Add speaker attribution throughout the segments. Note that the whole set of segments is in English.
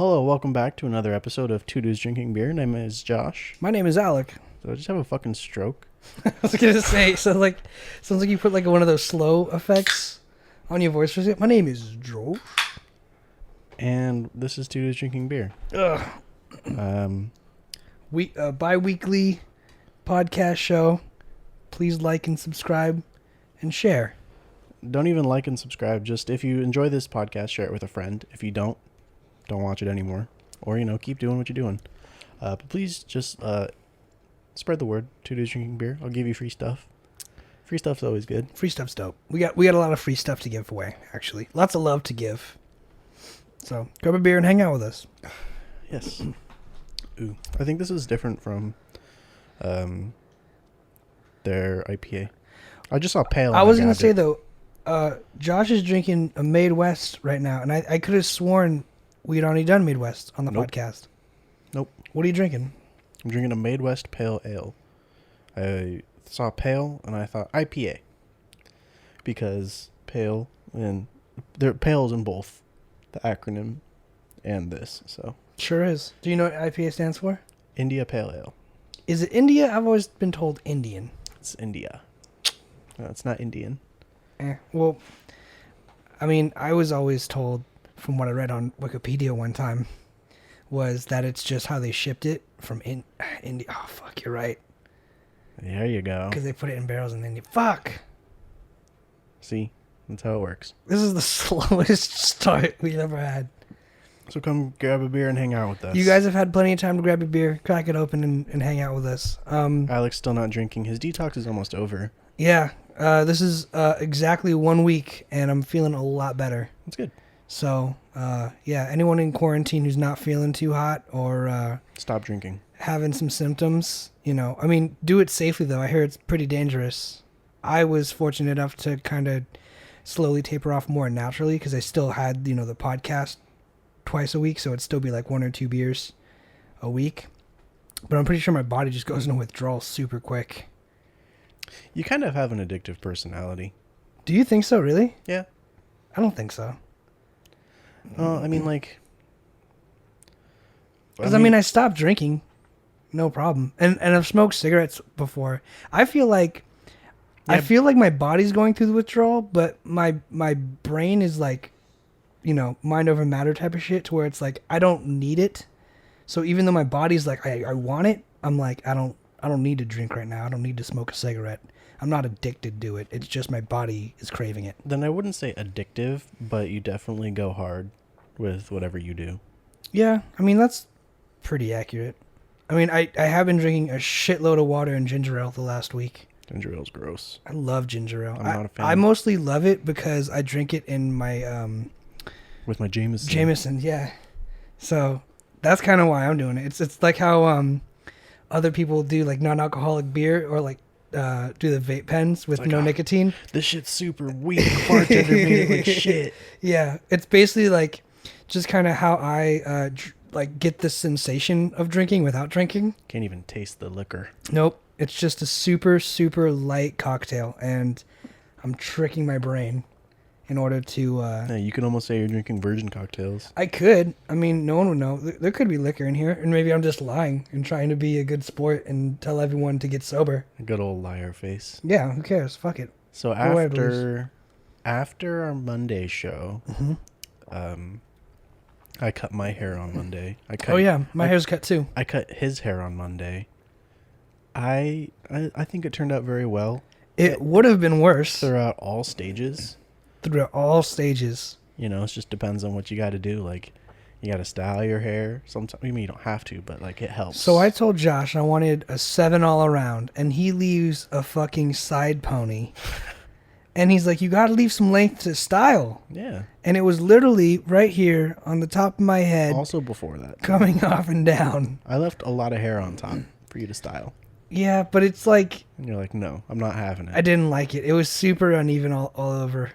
Speaker 1: Hello, welcome back to another episode of Two Dudes Drinking Beer. My name is Josh.
Speaker 2: My name is Alec.
Speaker 1: Did I just have a fucking stroke?
Speaker 2: I was gonna say, sounds like you put like one of those slow effects on your voice. My name is Josh.
Speaker 1: And this is Two Dudes Drinking Beer.
Speaker 2: Ugh. Bi-weekly podcast show. Please like and subscribe and share.
Speaker 1: Don't even like and subscribe. Just if you enjoy this podcast, share it with a friend. If you don't watch it anymore. Or, keep doing what you're doing. But please just spread the word. Two Dudes Drinking Beer. I'll give you free stuff. Free stuff's always good.
Speaker 2: Free stuff's dope. We got a lot of free stuff to give away, actually. Lots of love to give. So, grab a beer and hang out with us.
Speaker 1: Yes. Ooh. I think this is different from their IPA. I just saw Pale.
Speaker 2: I was going to say, though, Josh is drinking a Made West right now, and I could have sworn we'd already done Made West on the podcast.
Speaker 1: Nope.
Speaker 2: What are you drinking?
Speaker 1: I'm drinking a Made West Pale Ale. I saw Pale, and I thought IPA. Because Pale, and they're Pales in both the acronym and this, so.
Speaker 2: Sure is. Do you know what IPA stands for?
Speaker 1: India Pale Ale.
Speaker 2: Is it India? I've always been told Indian.
Speaker 1: It's India. No, it's not Indian.
Speaker 2: Well, I mean, I was always told, from what I read on Wikipedia one time, was that it's just how they shipped it from India. Oh, fuck, you're right.
Speaker 1: There you go.
Speaker 2: Because they put it in barrels in India. Fuck!
Speaker 1: See? That's how it works.
Speaker 2: This is the slowest start we've ever had.
Speaker 1: So come grab a beer and hang out with us.
Speaker 2: You guys have had plenty of time to grab a beer, crack it open, and hang out with us.
Speaker 1: Alex still not drinking. His detox is almost over.
Speaker 2: Yeah. This is exactly 1 week, and I'm feeling a lot better.
Speaker 1: That's good.
Speaker 2: So, yeah, anyone in quarantine who's not feeling too hot or
Speaker 1: stop drinking,
Speaker 2: having some symptoms, do it safely, though. I hear it's pretty dangerous. I was fortunate enough to kind of slowly taper off more naturally because I still had, the podcast twice a week, so it'd still be like 1 or 2 beers a week. But I'm pretty sure my body just goes into withdrawal super quick.
Speaker 1: You kind of have an addictive personality.
Speaker 2: Do you think so, really?
Speaker 1: Yeah.
Speaker 2: I don't think so.
Speaker 1: I mean, like...
Speaker 2: Because, I stopped drinking. No problem. And I've smoked cigarettes before. I feel like... Yeah. I feel like my body's going through the withdrawal, but my brain is like, mind over matter type of shit, to where it's like, I don't need it. So even though my body's like, I want it, I'm like, I don't need to drink right now. I don't need to smoke a cigarette. I'm not addicted to it. It's just my body is craving it.
Speaker 1: Then I wouldn't say addictive, but you definitely go hard with whatever you do.
Speaker 2: Yeah, that's pretty accurate. I have been drinking a shitload of water and ginger ale the last week.
Speaker 1: Ginger ale's gross.
Speaker 2: I love ginger ale.
Speaker 1: I'm not a fan.
Speaker 2: I mostly love it because I drink it in my...
Speaker 1: with my Jameson.
Speaker 2: Jameson, yeah. So that's kind of why I'm doing it. It's like how other people do like non-alcoholic beer or like do the vape pens with no nicotine.
Speaker 1: This shit's super weak. Bartender made it like shit.
Speaker 2: Yeah, it's basically like just kind of how I get the sensation of drinking without drinking.
Speaker 1: Can't even taste the liquor.
Speaker 2: Nope. It's just a super, super light cocktail, and I'm tricking my brain in order to...
Speaker 1: Yeah, you could almost say you're drinking virgin cocktails.
Speaker 2: I could. No one would know. There could be liquor in here, and maybe I'm just lying and trying to be a good sport and tell everyone to get sober.
Speaker 1: A good old liar face.
Speaker 2: Yeah, who cares? Fuck it.
Speaker 1: So after our Monday show, I cut my hair on Monday.
Speaker 2: My hair's cut too.
Speaker 1: I cut his hair on Monday. I think it turned out very well.
Speaker 2: It would have been worse.
Speaker 1: Throughout all stages.
Speaker 2: It just depends on what you got to do. Like, you got to style your hair. Sometimes, you don't have to, but like it helps. So I told Josh I wanted a 7 all around, and he leaves a fucking side pony. And he's like, you got to leave some length to style.
Speaker 1: Yeah.
Speaker 2: And it was literally right here on the top of my head.
Speaker 1: Also before that.
Speaker 2: Coming off and down.
Speaker 1: I left a lot of hair on top for you to style.
Speaker 2: Yeah, but it's like...
Speaker 1: And you're like, no, I'm not having it.
Speaker 2: I didn't like it. It was super uneven all over.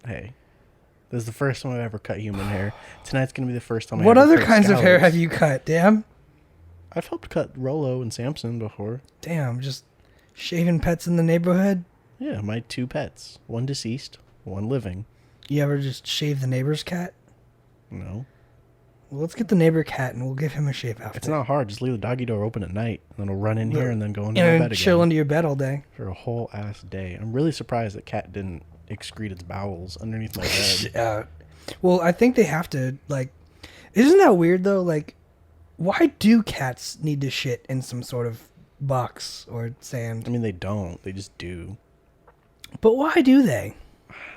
Speaker 1: Hey, this is the first time I've ever cut human hair. Tonight's going to be the first time
Speaker 2: What other kinds of hair have you cut, damn?
Speaker 1: I've helped cut Rolo and Samson before.
Speaker 2: Damn, just shaving pets in the neighborhood?
Speaker 1: Yeah, my 2 pets. 1 deceased, 1 living.
Speaker 2: You ever just shave the neighbor's cat?
Speaker 1: No.
Speaker 2: Well, let's get the neighbor cat and we'll give him a shave outfit.
Speaker 1: It's not hard. Just leave the doggy door open at night, and then it'll run in here and then go into my
Speaker 2: and
Speaker 1: bed
Speaker 2: chill
Speaker 1: again
Speaker 2: into your bed all day.
Speaker 1: for a whole ass day. I'm really surprised that cat didn't excrete its bowels underneath my bed.
Speaker 2: Well, I think they have to, like... Isn't that weird, though? Like, why do cats need to shit in some sort of box or sand?
Speaker 1: I mean, they don't. They just do.
Speaker 2: But why do they?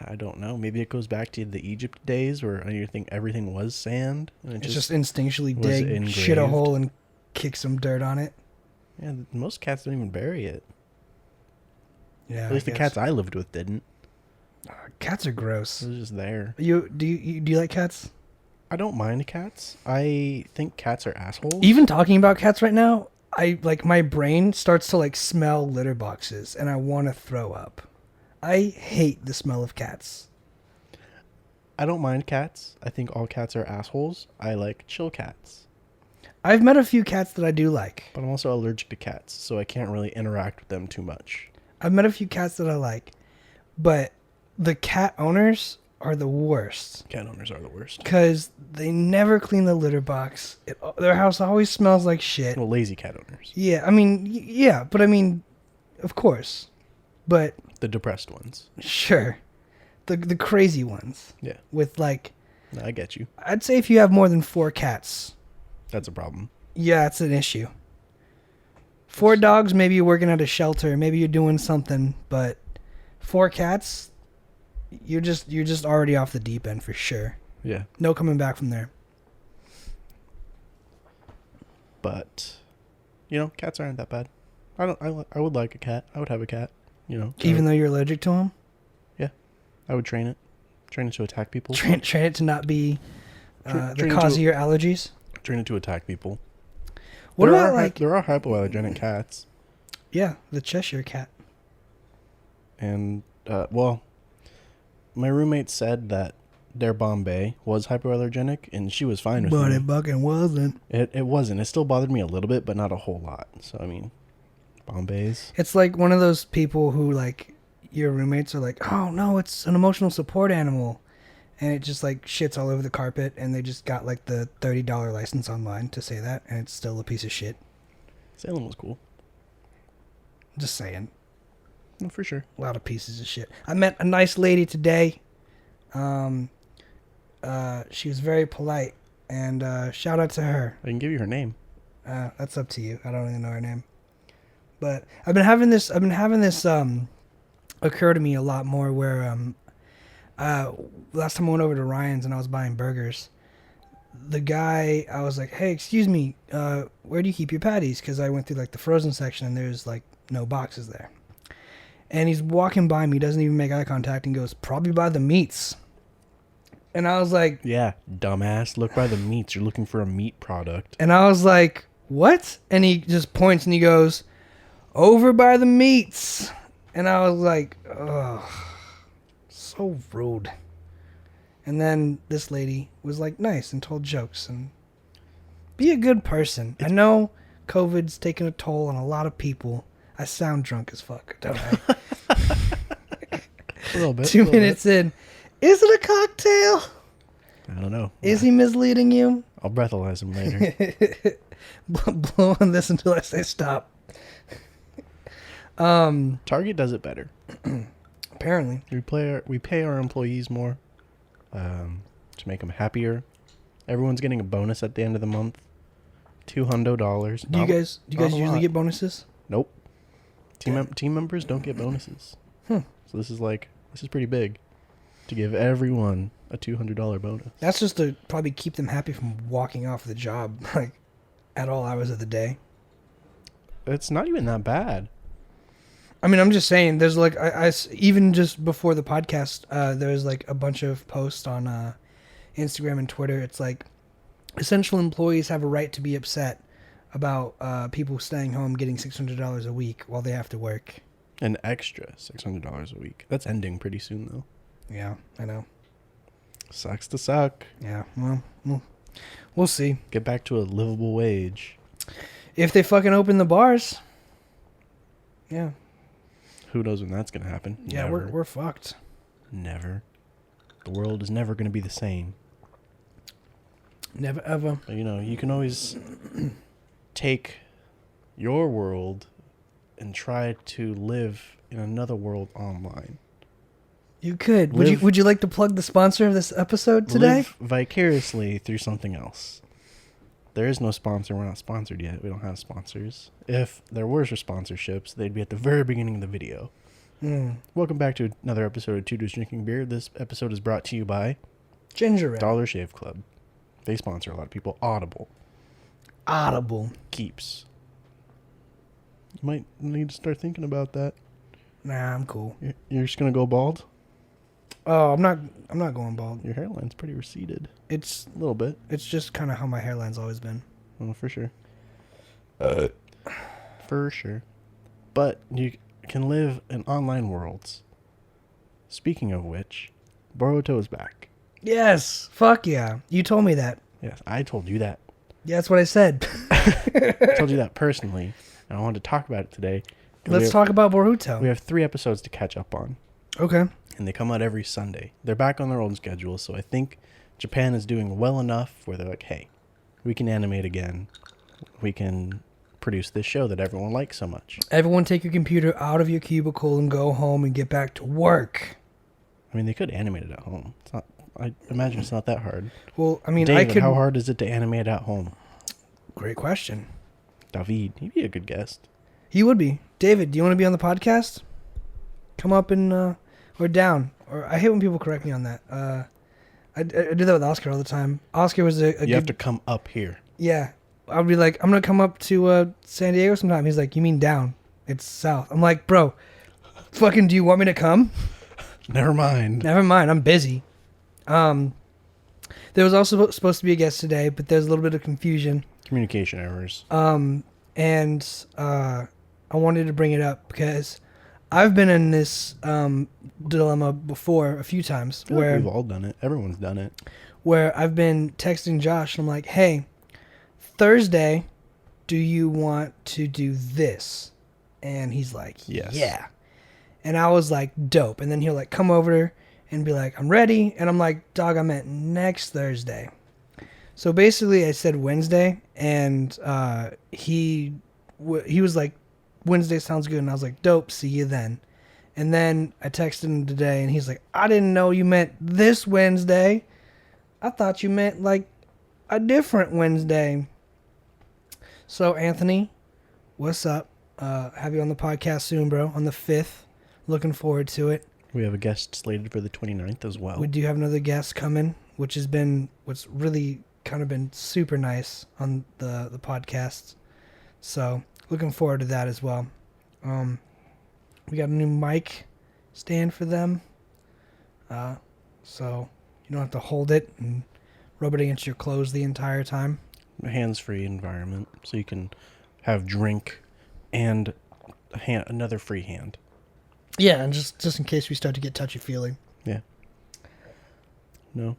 Speaker 1: I don't know. Maybe it goes back to the Egypt days where I think everything was sand. And
Speaker 2: It's just instinctually
Speaker 1: was
Speaker 2: dig, shit a
Speaker 1: engraved.
Speaker 2: hole, and kick some dirt on it.
Speaker 1: Yeah, most cats don't even bury it.
Speaker 2: Yeah,
Speaker 1: At least the cats I lived with didn't.
Speaker 2: Cats are gross.
Speaker 1: It was just there.
Speaker 2: Do you like cats?
Speaker 1: I don't mind cats. I think cats are assholes.
Speaker 2: Even talking about cats right now, my brain starts to like smell litter boxes, and I want to throw up. I hate the smell of cats.
Speaker 1: I don't mind cats. I think all cats are assholes. I like chill cats.
Speaker 2: I've met a few cats that I do like.
Speaker 1: But I'm also allergic to cats, so I can't really interact with them too much.
Speaker 2: I've met a few cats that I like, but the cat owners are the worst.
Speaker 1: Cat owners are the worst.
Speaker 2: Because they never clean the litter box. Their house always smells like shit.
Speaker 1: Well, lazy cat owners.
Speaker 2: Yeah, but of course. But
Speaker 1: The depressed ones.
Speaker 2: sure. The crazy ones.
Speaker 1: Yeah.
Speaker 2: With like,
Speaker 1: No, I get you.
Speaker 2: I'd say if you have more than 4 cats,
Speaker 1: That's a problem.
Speaker 2: yeah, it's an issue. 4 dogs, maybe you're working at a shelter, maybe you're doing something, but 4 cats, you're just already off the deep end for sure.
Speaker 1: Yeah.
Speaker 2: No coming back from there.
Speaker 1: But, cats aren't that bad. I would like a cat. I would have a cat,
Speaker 2: Even though you're allergic to them?
Speaker 1: Yeah. I would train it. Train it to attack people.
Speaker 2: Train it to not be
Speaker 1: Train
Speaker 2: the
Speaker 1: it
Speaker 2: cause
Speaker 1: to-
Speaker 2: of your allergies?
Speaker 1: Train it to attack people.
Speaker 2: What
Speaker 1: there
Speaker 2: about
Speaker 1: are, there are hypoallergenic cats.
Speaker 2: Yeah, the Cheshire cat.
Speaker 1: And, my roommate said that their Bombay was hypoallergenic, and she was fine with
Speaker 2: But
Speaker 1: it.
Speaker 2: it fucking wasn't.
Speaker 1: It wasn't. It still bothered me a little bit, but not a whole lot. So, Bombays.
Speaker 2: It's like one of those people who, like, your roommates are like, oh, no, it's an emotional support animal. And it just, like, shits all over the carpet, and they just got, like, the $30 license online to say that, and it's still a piece of shit.
Speaker 1: Salem was cool.
Speaker 2: Just saying.
Speaker 1: No, for sure.
Speaker 2: A lot of pieces of shit. I met a nice lady today. She was very polite, and shout out to her.
Speaker 1: I can give you her name.
Speaker 2: That's up to you. I don't really know her name. But I've been having this occur to me a lot more where last time I went over to Ryan's and I was buying burgers, the guy, I was like, hey, excuse me, where do you keep your patties? Because I went through like the frozen section and there's like no boxes there. And he's walking by me, doesn't even make eye contact, and goes, probably by the meats. And I was like...
Speaker 1: Yeah, dumbass. Look by the meats. You're looking for a meat product.
Speaker 2: And I was like, what? And he just points and he goes, over by the meats. And I was like, ugh, so rude. And then this lady was like nice and told jokes and be a good person. I know COVID's taking a toll on a lot of people. I sound drunk as fuck, don't I?
Speaker 1: A little bit.
Speaker 2: 2 minutes in. Is it a cocktail?
Speaker 1: I don't know.
Speaker 2: Is he misleading you?
Speaker 1: I'll breathalyze him later.
Speaker 2: Blow on this until I say stop.
Speaker 1: Target does it better.
Speaker 2: Apparently.
Speaker 1: We pay our employees more to make them happier. Everyone's getting a bonus at the end of the month. $200.
Speaker 2: Do you guys usually get bonuses?
Speaker 1: Nope. Team members don't get bonuses. So this is pretty big to give everyone a $200 bonus.
Speaker 2: That's just to probably keep them happy from walking off the job like at all hours of the day.
Speaker 1: It's not even that bad.
Speaker 2: I mean, I'm just saying. There's like I even just before the podcast, there's like a bunch of posts on Instagram and Twitter. It's like essential employees have a right to be upset about people staying home getting $600 a week while they have to work.
Speaker 1: An extra $600 a week. That's ending pretty soon, though.
Speaker 2: Yeah, I know.
Speaker 1: Sucks to suck.
Speaker 2: Yeah, well, we'll see.
Speaker 1: Get back to a livable wage.
Speaker 2: If they fucking open the bars. Yeah.
Speaker 1: Who knows when that's going to happen?
Speaker 2: Yeah,
Speaker 1: Never.
Speaker 2: we're fucked.
Speaker 1: Never. The world is never going to be the same.
Speaker 2: Never ever.
Speaker 1: But, you can always take your world and try to live in another world online.
Speaker 2: You could. Would you like to plug the sponsor of this episode today?
Speaker 1: Live vicariously through something else. There is no sponsor. We're not sponsored yet. We don't have sponsors. If there were sponsorships, they'd be at the very beginning of the video. Welcome back to another episode of Two Dudes Drinking Beer. This episode is brought to you by
Speaker 2: Ginger Ale.
Speaker 1: Dollar Shave Club. They sponsor a lot of people.
Speaker 2: Audible.
Speaker 1: Keeps. You might need to start thinking about that.
Speaker 2: Nah, I'm cool.
Speaker 1: You're just gonna go bald?
Speaker 2: Oh, I'm not going bald.
Speaker 1: Your hairline's pretty receded.
Speaker 2: It's
Speaker 1: A little bit.
Speaker 2: It's just kind of how my hairline's always been.
Speaker 1: Oh, for sure. For sure. But you can live in online worlds. Speaking of which, Boruto is back.
Speaker 2: Yes. Fuck yeah. You told me that.
Speaker 1: Yes, I told you that.
Speaker 2: Yeah, that's what I said.
Speaker 1: I told you that personally, and I wanted to talk about it today.
Speaker 2: Let's talk about Boruto.
Speaker 1: We have 3 episodes to catch up on.
Speaker 2: Okay.
Speaker 1: And they come out every Sunday. They're back on their own schedule, so I think Japan is doing well enough where they're like, hey, we can animate again. We can produce this show that everyone likes so much.
Speaker 2: Everyone take your computer out of your cubicle and go home and get back to work.
Speaker 1: I mean, they could animate it at home. It's not. I imagine it's not that hard.
Speaker 2: Well, I mean,
Speaker 1: David, how hard is it to animate at home?
Speaker 2: Great question.
Speaker 1: David, he'd be a good guest.
Speaker 2: He would be. David, do you want to be on the podcast? Come up and, or down. Or I hate when people correct me on that. I do that with Oscar all the time. Oscar was a
Speaker 1: You have to come up here.
Speaker 2: Yeah. I'll be like, I'm going to come up to San Diego sometime. He's like, you mean down? It's south. I'm like, bro, fucking do you want me to come?
Speaker 1: Never mind.
Speaker 2: Never mind. I'm busy. There was also supposed to be a guest today, but there's a little bit of confusion.
Speaker 1: Communication errors.
Speaker 2: And I wanted to bring it up because I've been in this dilemma before a few times where
Speaker 1: we've all done it. Everyone's done it.
Speaker 2: Where I've been texting Josh and I'm like, hey, Thursday, do you want to do this? And he's like,
Speaker 1: yes.
Speaker 2: Yeah. And I was like, dope. And then he'll like come over and be like, I'm ready. And I'm like, dog, I meant next Thursday. So basically I said Wednesday, and he was like, Wednesday sounds good. And I was like, dope, see you then. And then I texted him today, and he's like, I didn't know you meant this Wednesday. I thought you meant like a different Wednesday. So Anthony, what's up? Have you on the podcast soon, bro, on the 5th. Looking forward to it.
Speaker 1: We have a guest slated for the 29th as well.
Speaker 2: We do have another guest coming, what's really kind of been super nice on the podcast. So looking forward to that as well. We got a new mic stand for them. So you don't have to hold it and rub it against your clothes the entire time.
Speaker 1: A hands-free environment, so you can have drink and another free hand.
Speaker 2: Yeah, and just in case we start to get touchy-feely.
Speaker 1: Yeah. No,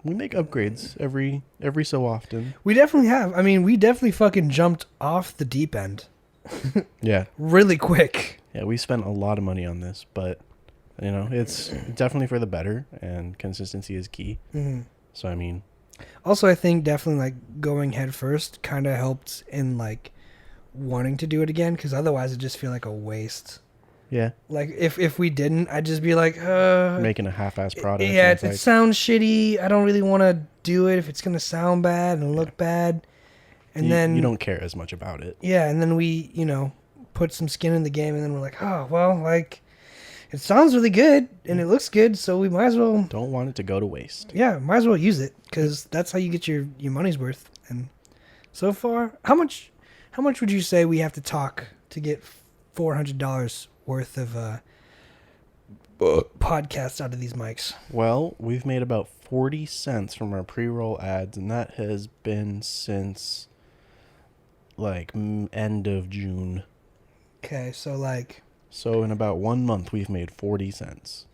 Speaker 1: we make upgrades every so often.
Speaker 2: We definitely have. I mean, we definitely fucking jumped off the deep end.
Speaker 1: Yeah.
Speaker 2: Really quick.
Speaker 1: Yeah, we spent a lot of money on this, but, it's definitely for the better, and consistency is key.
Speaker 2: Mm-hmm.
Speaker 1: So, I mean...
Speaker 2: Also, I think definitely, like, going head first kind of helped in, like, wanting to do it again, because otherwise it'd just feel like a waste.
Speaker 1: Yeah.
Speaker 2: Like, if we didn't, I'd just be like,
Speaker 1: making a half-ass product.
Speaker 2: Yeah, it sounds shitty. I don't really want to do it if it's going to sound bad and look bad. And then...
Speaker 1: You don't care as much about it.
Speaker 2: Yeah, and then we, put some skin in the game, and then we're like, oh, well, like, it sounds really good, and it looks good, so we might as well...
Speaker 1: Don't want it to go to waste.
Speaker 2: Yeah, might as well use it, because that's how you get your money's worth. And so far, how much would you say we have to talk to get $400 worth of podcasts out of these mics?
Speaker 1: Well, we've made about 40 cents from our pre-roll ads, and that has been since like end of June.
Speaker 2: Okay, so
Speaker 1: in about 1 month we've made 40 cents.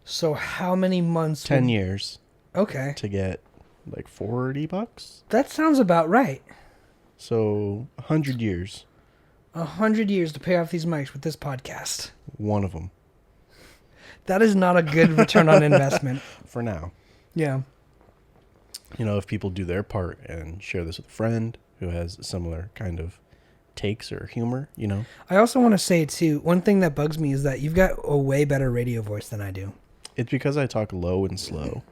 Speaker 2: So how many months?
Speaker 1: 10 years.
Speaker 2: Okay.
Speaker 1: To get like $40.
Speaker 2: That sounds about right.
Speaker 1: So 100 years.
Speaker 2: 100 years to pay off these mics with this podcast.
Speaker 1: One of them.
Speaker 2: That is not a good return on investment.
Speaker 1: For now.
Speaker 2: Yeah.
Speaker 1: you know, if people do their part and share this with a friend who has a similar kind of takes or humor, you know.
Speaker 2: I also want to say too, one thing that bugs me is that you've got a way better radio voice than I do.
Speaker 1: It's because I talk low and slow.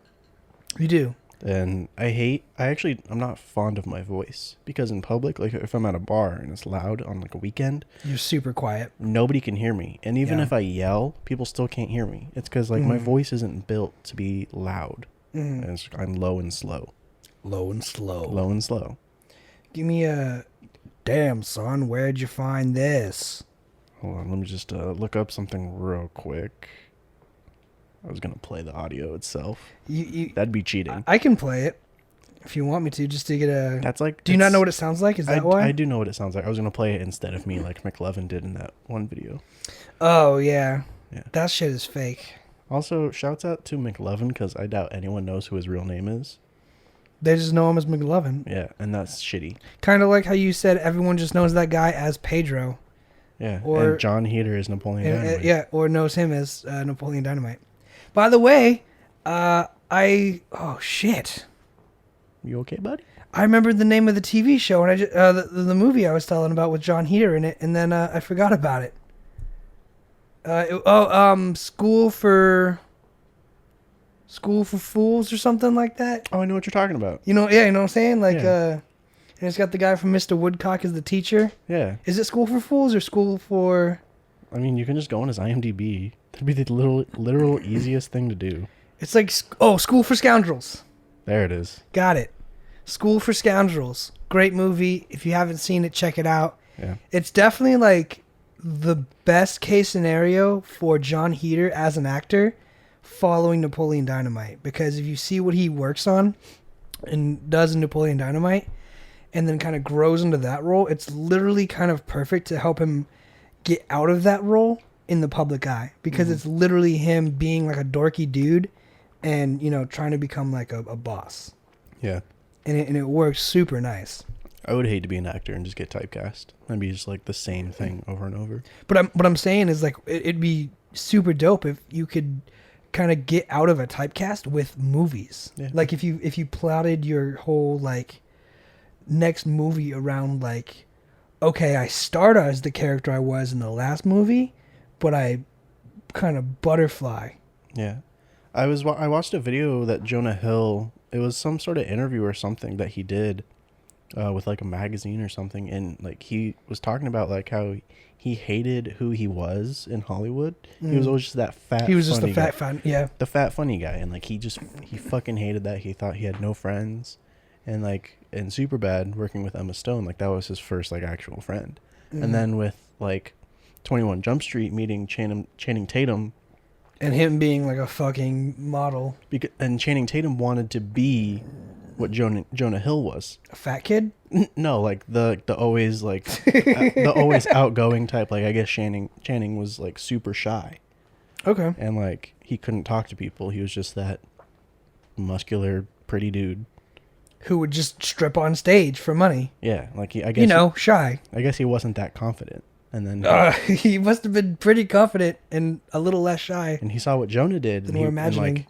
Speaker 2: You do.
Speaker 1: And I'm not fond of my voice because in public, like if I'm at a bar and it's loud on like a weekend,
Speaker 2: You're super quiet.
Speaker 1: nobody can hear me. And even
Speaker 2: Yeah.
Speaker 1: if I yell, people still can't hear me. It's because like my voice isn't built to be loud. And I'm low and slow.
Speaker 2: Low and slow.
Speaker 1: Low and slow.
Speaker 2: Give me a... Damn, son, where'd you find this?
Speaker 1: Hold on, let me just look up something real quick. I was going to play the audio itself. That'd be cheating.
Speaker 2: I can play it if you want me to, just to get a...
Speaker 1: That's like...
Speaker 2: Do you not know what it sounds like? Is that why?
Speaker 1: I do know what it sounds like. I was going to play it instead of me like McLovin did in that one video.
Speaker 2: Oh, yeah.
Speaker 1: Yeah.
Speaker 2: That shit is fake.
Speaker 1: Also, shouts out to McLovin because I doubt anyone knows who his real name is.
Speaker 2: They just know him as McLovin.
Speaker 1: Yeah, and that's shitty.
Speaker 2: Kind of like how you said everyone just knows that guy as Pedro.
Speaker 1: Yeah,
Speaker 2: Or-
Speaker 1: and John Heater is Napoleon Dynamite.
Speaker 2: Yeah, or knows him as Napoleon Dynamite. By the way, oh shit.
Speaker 1: You okay, buddy?
Speaker 2: I remembered the name of the TV show and the movie I was telling about with John Heater in it, and then I forgot about it. School for Fools or something like that.
Speaker 1: Oh, I know what you're talking about.
Speaker 2: You know, yeah, you know what I'm saying? Like,
Speaker 1: Yeah.
Speaker 2: and it's got the guy from Mr. Woodcock as the teacher.
Speaker 1: Yeah.
Speaker 2: Is it School for Fools or School for...
Speaker 1: I mean, you can just go on his IMDb. That'd be the literal easiest thing to do.
Speaker 2: It's like, School for Scoundrels.
Speaker 1: There it is.
Speaker 2: Got it. School for Scoundrels. Great movie. If you haven't seen it, check it out.
Speaker 1: Yeah.
Speaker 2: It's definitely like the best case scenario for John Heater as an actor following Napoleon Dynamite. Because if you see what he works on and does in Napoleon Dynamite and then kind of grows into that role, it's literally kind of perfect to help him get out of that role in the public eye. Because it's literally him being like a dorky dude and, you know, trying to become like a boss.
Speaker 1: Yeah.
Speaker 2: And it works super nice.
Speaker 1: I would hate to be an actor and just get typecast. That'd be just like the same thing over and over.
Speaker 2: But what I'm saying is like it'd be super dope if you could kind of get out of a typecast with movies.
Speaker 1: Yeah.
Speaker 2: Like if you plotted your whole like next movie around like, okay, I start as the character I was in the last movie, but I kind of butterfly.
Speaker 1: Yeah. I watched a video that Jonah Hill, it was some sort of interview or something that he did with like a magazine or something, and like he was talking about like how he hated who he was in Hollywood. He was always just that fat.
Speaker 2: He was just
Speaker 1: funny
Speaker 2: the fat
Speaker 1: guy.
Speaker 2: fan, yeah.
Speaker 1: The fat funny guy, and like he fucking hated that. He thought he had no friends, and like in Superbad, working with Emma Stone, like that was his first like actual friend. And then with like 21 Jump Street, meeting Channing Tatum.
Speaker 2: And him being like a fucking model.
Speaker 1: And Channing Tatum wanted to be what Jonah Hill was.
Speaker 2: A fat kid?
Speaker 1: No, like the always like the always outgoing type. Like I guess Channing was like super shy.
Speaker 2: Okay.
Speaker 1: And like he couldn't talk to people. He was just that muscular, pretty dude
Speaker 2: Who would just strip on stage for money.
Speaker 1: Yeah, like I guess
Speaker 2: shy.
Speaker 1: I guess he wasn't that confident. And then
Speaker 2: he must have been pretty confident and a little less shy.
Speaker 1: And he saw what Jonah did,
Speaker 2: than we're imagining.
Speaker 1: And like,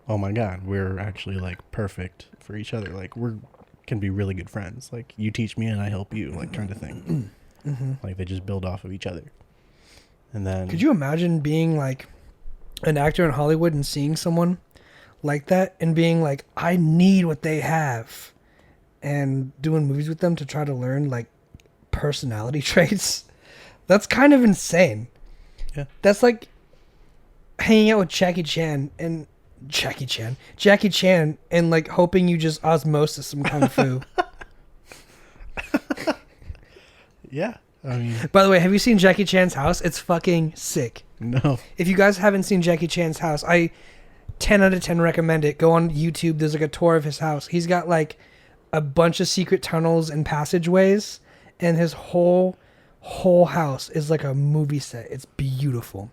Speaker 1: oh my God, we're actually like perfect for each other. Like can be really good friends. Like you teach me and I help you, like kind of thing. Like they just build off of each other. And then
Speaker 2: could you imagine being like an actor in Hollywood and seeing someone like that and being like, I need what they have, and doing movies with them to try to learn like personality traits? That's kind of insane.
Speaker 1: Yeah.
Speaker 2: That's like hanging out with Jackie Chan and like hoping you just osmosis some kung fu.
Speaker 1: Yeah. I mean,
Speaker 2: by the way, have you seen Jackie Chan's house? It's fucking sick.
Speaker 1: No.
Speaker 2: If you guys haven't seen Jackie Chan's house, I 10 out of 10 recommend it. Go on YouTube. There's like a tour of his house. He's got like a bunch of secret tunnels and passageways, and his whole house is like a movie set. It's beautiful.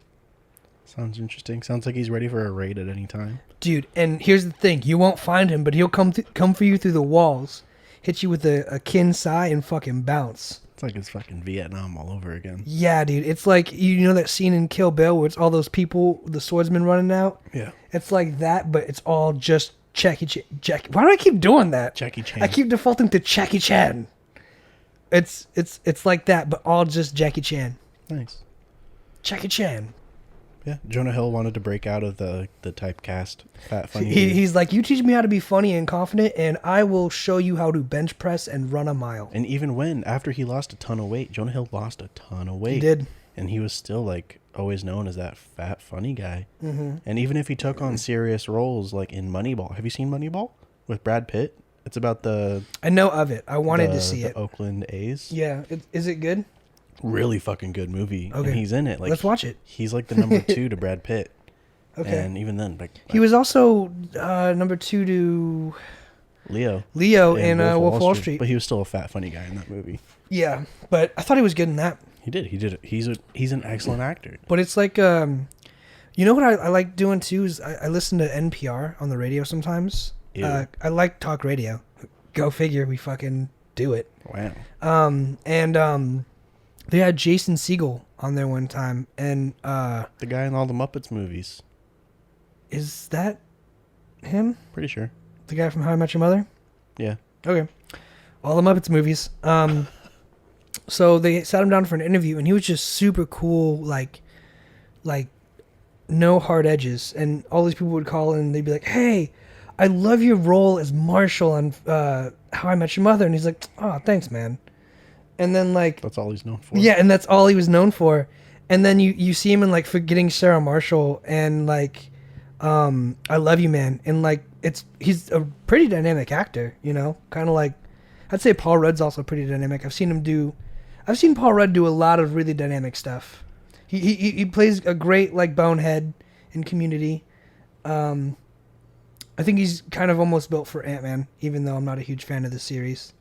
Speaker 1: Sounds interesting. Sounds like he's ready for a raid at any time.
Speaker 2: Dude, and here's the thing. You won't find him, but he'll come for you through the walls, hit you with a kin sai, and fucking bounce.
Speaker 1: It's like it's fucking Vietnam all over again.
Speaker 2: Yeah, dude. It's like, you know that scene in Kill Bill where it's all those people, the swordsmen running out?
Speaker 1: Yeah.
Speaker 2: It's like that, but it's all just Why do I keep doing that?
Speaker 1: Jackie Chan.
Speaker 2: I keep defaulting to Jackie Chan. It's like that, but all just Jackie Chan.
Speaker 1: Nice.
Speaker 2: Jackie Chan.
Speaker 1: Yeah, Jonah Hill wanted to break out of the typecast fat funny.
Speaker 2: He's like, you teach me how to be funny and confident, and I will show you how to bench press and run a mile.
Speaker 1: And even after he lost a ton of weight, Jonah Hill lost a ton of weight.
Speaker 2: He did.
Speaker 1: And he was still like always known as that fat funny guy.
Speaker 2: Mm-hmm.
Speaker 1: And even if he took on serious roles like in Moneyball, have you seen Moneyball with Brad Pitt? It's about
Speaker 2: I know of it. I wanted to see
Speaker 1: the
Speaker 2: it.
Speaker 1: Oakland A's.
Speaker 2: Yeah. Is it good?
Speaker 1: Really fucking good movie.
Speaker 2: Okay.
Speaker 1: And he's in it. Like,
Speaker 2: let's watch it.
Speaker 1: He's like the number 2 to Brad Pitt.
Speaker 2: Okay.
Speaker 1: And even then, like
Speaker 2: he was also number 2 to
Speaker 1: Leo
Speaker 2: in Wolf of Wall Street.
Speaker 1: But he was still a fat funny guy in that movie.
Speaker 2: Yeah, but I thought he was good in that.
Speaker 1: He did it. He's an excellent actor.
Speaker 2: But it's like, you know what I like doing too is I listen to NPR on the radio sometimes. I like talk radio. Go figure, we fucking do it.
Speaker 1: Wow.
Speaker 2: They had Jason Segel on there one time, and
Speaker 1: the guy in all the Muppets movies.
Speaker 2: Is that him?
Speaker 1: Pretty sure.
Speaker 2: The guy from How I Met Your Mother?
Speaker 1: Yeah.
Speaker 2: Okay. All the Muppets movies. So they sat him down for an interview, and he was just super cool, like no hard edges. And all these people would call in, and they'd be like, "Hey, I love your role as Marshall on How I Met Your Mother." And he's like, "Oh, thanks, man." And then like
Speaker 1: that's all he's known for.
Speaker 2: Yeah, and that's all he was known for. And then you see him in like Forgetting Sarah Marshall and like I Love You, Man. And like he's a pretty dynamic actor, you know? Kind of like I'd say Paul Rudd's also pretty dynamic. I've seen Paul Rudd do a lot of really dynamic stuff. He plays a great like bonehead in Community. I think he's kind of almost built for Ant-Man, even though I'm not a huge fan of the series.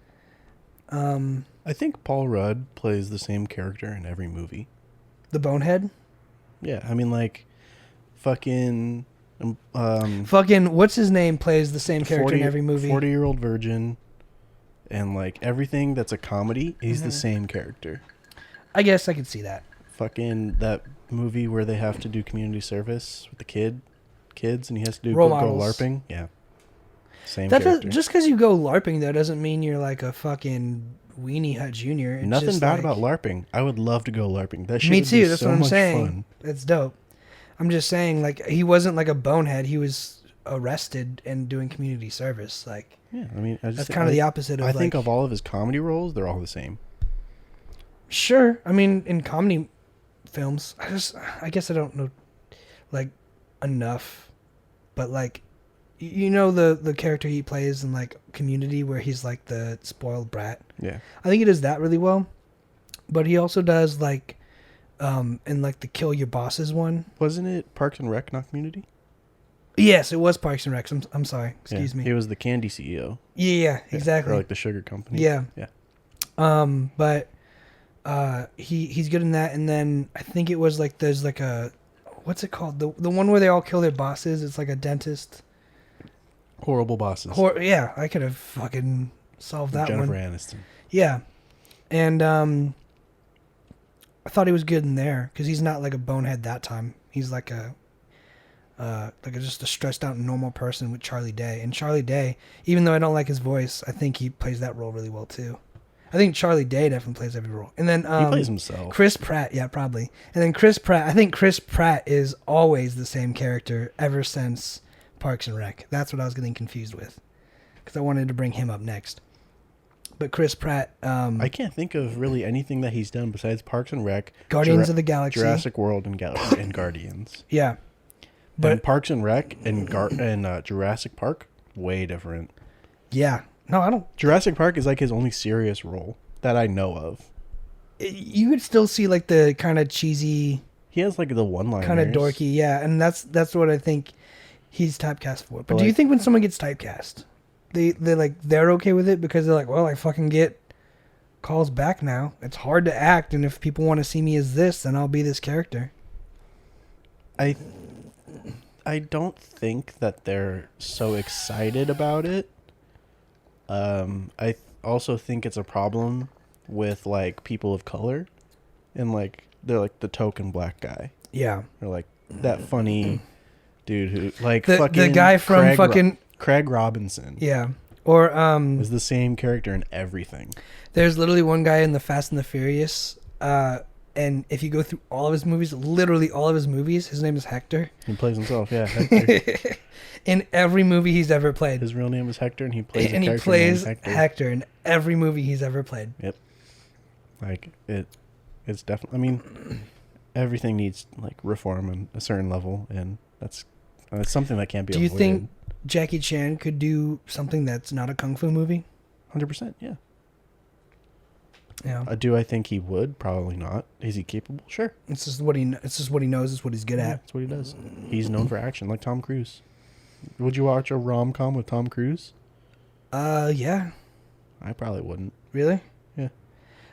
Speaker 1: I think Paul Rudd plays the same character in every movie.
Speaker 2: The bonehead?
Speaker 1: Yeah, I mean like fucking
Speaker 2: what's his name plays the same character in every movie.
Speaker 1: 40-year-old virgin and like everything that's a comedy, he's the same character.
Speaker 2: I guess I could see that.
Speaker 1: Fucking that movie where they have to do community service with the kids and he has to do
Speaker 2: Role
Speaker 1: go
Speaker 2: models.
Speaker 1: LARPing. Yeah. Same
Speaker 2: That
Speaker 1: character.
Speaker 2: just because you go LARPing though doesn't mean you're like a fucking Weenie Hut Jr. It's
Speaker 1: Nothing
Speaker 2: just
Speaker 1: bad
Speaker 2: like,
Speaker 1: about LARPing. I would love to go LARPing. That shit
Speaker 2: me
Speaker 1: would
Speaker 2: too.
Speaker 1: be
Speaker 2: That's
Speaker 1: so
Speaker 2: what I'm
Speaker 1: much
Speaker 2: saying.
Speaker 1: fun.
Speaker 2: It's dope. I'm just saying, like, he wasn't like a bonehead. He was arrested and doing community service. Like,
Speaker 1: Yeah, I mean,
Speaker 2: that's kind of the opposite of.
Speaker 1: I think
Speaker 2: like,
Speaker 1: of all of his comedy roles, they're all the same.
Speaker 2: Sure, I mean, in comedy films, I guess I don't know, like, enough, but like, you know the character he plays in like Community where he's like the spoiled brat.
Speaker 1: Yeah.
Speaker 2: I think he does that really well, but he also does like, in like the Kill Your Bosses one.
Speaker 1: Wasn't it Parks and Rec, not Community?
Speaker 2: Yes, it was Parks and Rec. I'm sorry. Excuse me.
Speaker 1: He was the candy CEO.
Speaker 2: Yeah, exactly.
Speaker 1: Or like the sugar company.
Speaker 2: Yeah.
Speaker 1: Yeah.
Speaker 2: But he's good in that, and then I think it was like there's like a what's it called? The one where they all kill their bosses. It's like a dentist.
Speaker 1: Horrible Bosses.
Speaker 2: Yeah, I could have fucking solved that
Speaker 1: Jennifer
Speaker 2: one.
Speaker 1: Aniston.
Speaker 2: Yeah, and I thought he was good in there because he's not like a bonehead that time. He's like just a stressed out normal person with Charlie Day. And Charlie Day, even though I don't like his voice, I think he plays that role really well too. I think Charlie Day definitely plays every role. And then
Speaker 1: he plays himself.
Speaker 2: Chris Pratt, yeah, probably. And then Chris Pratt, I think Chris Pratt is always the same character ever since Parks and Rec. That's what I was getting confused with, because I wanted to bring him up next. But Chris Pratt,
Speaker 1: I can't think of really anything that he's done besides Parks and Rec,
Speaker 2: Guardians of the Galaxy,
Speaker 1: Jurassic World, and Guardians.
Speaker 2: Yeah, but
Speaker 1: and Parks and Rec and Jurassic Park, way different.
Speaker 2: Yeah, no, I don't.
Speaker 1: Jurassic Park is like his only serious role that I know of.
Speaker 2: You could still see like the kind of cheesy.
Speaker 1: He has like the one-liners.
Speaker 2: Kind of dorky, yeah, and that's what I think he's typecast for. But do you
Speaker 1: like,
Speaker 2: think when someone gets typecast, they're okay with it because they're like, well, I fucking get calls back now. It's hard to act, and if people want to see me as this, then I'll be this character.
Speaker 1: I don't think that they're so excited about it. I also think it's a problem with like people of color, and like they're like the token black guy.
Speaker 2: Yeah,
Speaker 1: or like that funny dude who like
Speaker 2: the guy from
Speaker 1: Craig Robinson
Speaker 2: Yeah. Or
Speaker 1: is the same character in everything.
Speaker 2: there's literally one guy in the Fast and the Furious, and if you go through all of his movies, literally all of his movies, his name is Hector.
Speaker 1: He plays himself, yeah. Hector.
Speaker 2: In every movie he's ever played.
Speaker 1: His real name is Hector, and he plays
Speaker 2: And
Speaker 1: a
Speaker 2: he
Speaker 1: character
Speaker 2: plays
Speaker 1: named Hector.
Speaker 2: Hector in every movie he's ever played.
Speaker 1: Yep. Like it's definitely. I mean, everything needs like reform on a certain level, and that's something that can't be.
Speaker 2: Do you
Speaker 1: avoided.
Speaker 2: think Jackie Chan could do something that's not a kung fu movie?
Speaker 1: 100%? Yeah.
Speaker 2: Yeah.
Speaker 1: Do I think he would? Probably not. Is he capable? Sure.
Speaker 2: It's just what he knows. It's what he's good
Speaker 1: Yeah,
Speaker 2: at.
Speaker 1: that's what he does. He's known for action, like Tom Cruise. Would you watch a rom-com with Tom Cruise?
Speaker 2: Yeah.
Speaker 1: I probably wouldn't.
Speaker 2: Really?
Speaker 1: Yeah.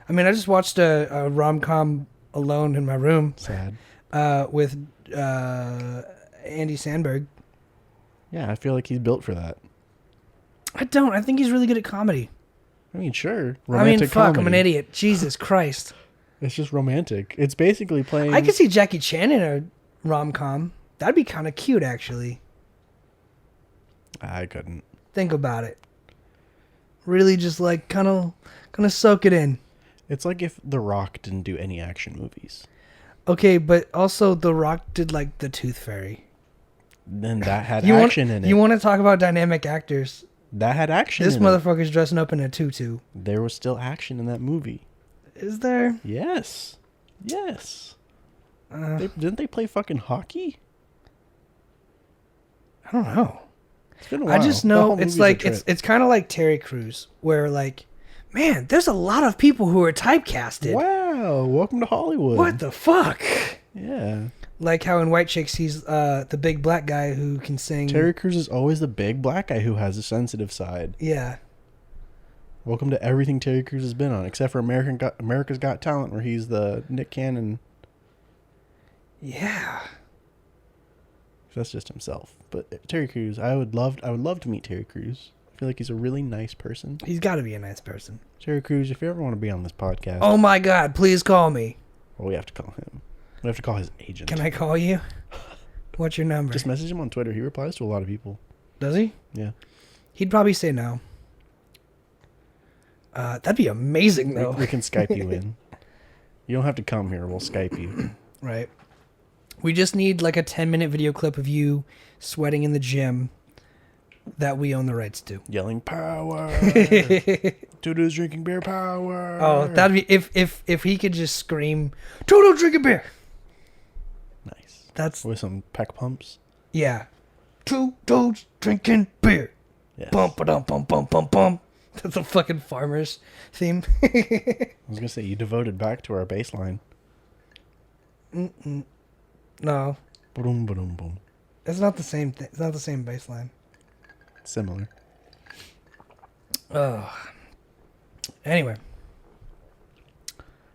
Speaker 2: I mean, I just watched a rom-com alone in my room.
Speaker 1: Sad.
Speaker 2: With Andy Samberg.
Speaker 1: Yeah, I feel like he's built for that.
Speaker 2: I don't. I think he's really good at comedy.
Speaker 1: I mean, sure.
Speaker 2: Fuck,
Speaker 1: comedy.
Speaker 2: I'm an idiot. Jesus Christ.
Speaker 1: It's just romantic. It's basically playing.
Speaker 2: I could see Jackie Chan in a rom-com. That'd be kind of cute, actually.
Speaker 1: I couldn't.
Speaker 2: Think about it. Really just like kind of soak it in.
Speaker 1: It's like if The Rock didn't do any action movies.
Speaker 2: Okay, but also The Rock did like The Tooth Fairy.
Speaker 1: Then that had action in it.
Speaker 2: You want to talk about dynamic actors?
Speaker 1: That had action
Speaker 2: This
Speaker 1: in it.
Speaker 2: motherfucker's dressing up in a tutu.
Speaker 1: There was still action in that movie.
Speaker 2: Is there?
Speaker 1: Yes. Yes. Didn't they play fucking hockey?
Speaker 2: I don't know.
Speaker 1: It's been a while.
Speaker 2: I just
Speaker 1: The
Speaker 2: know
Speaker 1: whole
Speaker 2: it's
Speaker 1: movie's a
Speaker 2: like
Speaker 1: trip.
Speaker 2: it's kind of like Terry Crews, where like, man, there's a lot of people who are typecasted.
Speaker 1: Wow. Welcome to Hollywood.
Speaker 2: What the fuck?
Speaker 1: Yeah.
Speaker 2: Like how in White Chicks he's the big black guy who can sing.
Speaker 1: Terry Crews is always the big black guy who has a sensitive side.
Speaker 2: Yeah.
Speaker 1: Welcome to everything Terry Crews has been on, except for America's Got Talent, where he's the Nick Cannon.
Speaker 2: Yeah.
Speaker 1: That's just himself. But Terry Crews, I would love to meet Terry Crews. I feel like he's a really nice person.
Speaker 2: He's got to be a nice person.
Speaker 1: Terry Crews, if you ever want to be on this podcast,
Speaker 2: Oh my God! Please call me.
Speaker 1: well, we have to call him. We have to call his agent.
Speaker 2: Can I call you? What's your number?
Speaker 1: Just message him on Twitter. He replies to a lot of people.
Speaker 2: Does he?
Speaker 1: Yeah.
Speaker 2: He'd probably say no. That'd be amazing, though.
Speaker 1: We can Skype you in. You don't have to come here. We'll Skype you.
Speaker 2: Right. We just need like a 10-minute video clip of you sweating in the gym that we own the rights to.
Speaker 1: Yelling power. Tutu's drinking beer power.
Speaker 2: Oh, that'd be if he could just scream, "Toto drinking beer."
Speaker 1: Nice.
Speaker 2: That's
Speaker 1: With some peck pumps.
Speaker 2: yeah. Toto's drinking beer.
Speaker 1: Yes.
Speaker 2: Bum ba dum bum bum bum bum. That's a fucking farmer's theme.
Speaker 1: I was going to say, you devoted back to our bass line.
Speaker 2: No,
Speaker 1: Boom, boom, boom.
Speaker 2: it's not the same thing. It's not the same bass line.
Speaker 1: Similar.
Speaker 2: Anyway,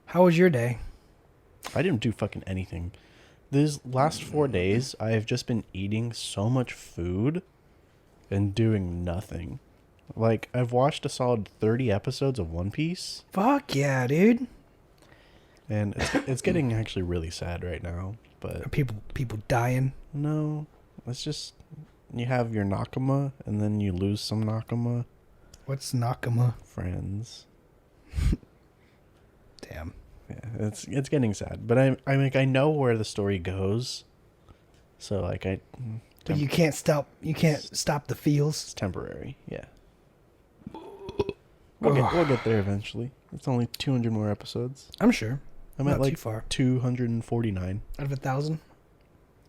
Speaker 2: how was your day?
Speaker 1: I didn't do fucking anything. These last 4 days, I have just been eating so much food and doing nothing. Like, I've watched a solid 30 episodes of One Piece,
Speaker 2: Fuck yeah, dude.
Speaker 1: and it's getting actually really sad right now.
Speaker 2: Are
Speaker 1: But
Speaker 2: people dying?
Speaker 1: no, it's just you have your Nakama, and then you lose some Nakama
Speaker 2: What's Nakama?
Speaker 1: friends.
Speaker 2: Damn.
Speaker 1: Yeah, it's getting sad, but I know where the story goes, so like
Speaker 2: But you can't stop. You can't stop the feels.
Speaker 1: it's temporary. Yeah, we'll get there eventually. It's only 200 more episodes.
Speaker 2: I'm sure.
Speaker 1: I'm
Speaker 2: Not
Speaker 1: at like
Speaker 2: too far.
Speaker 1: 249.
Speaker 2: Out of 1,000.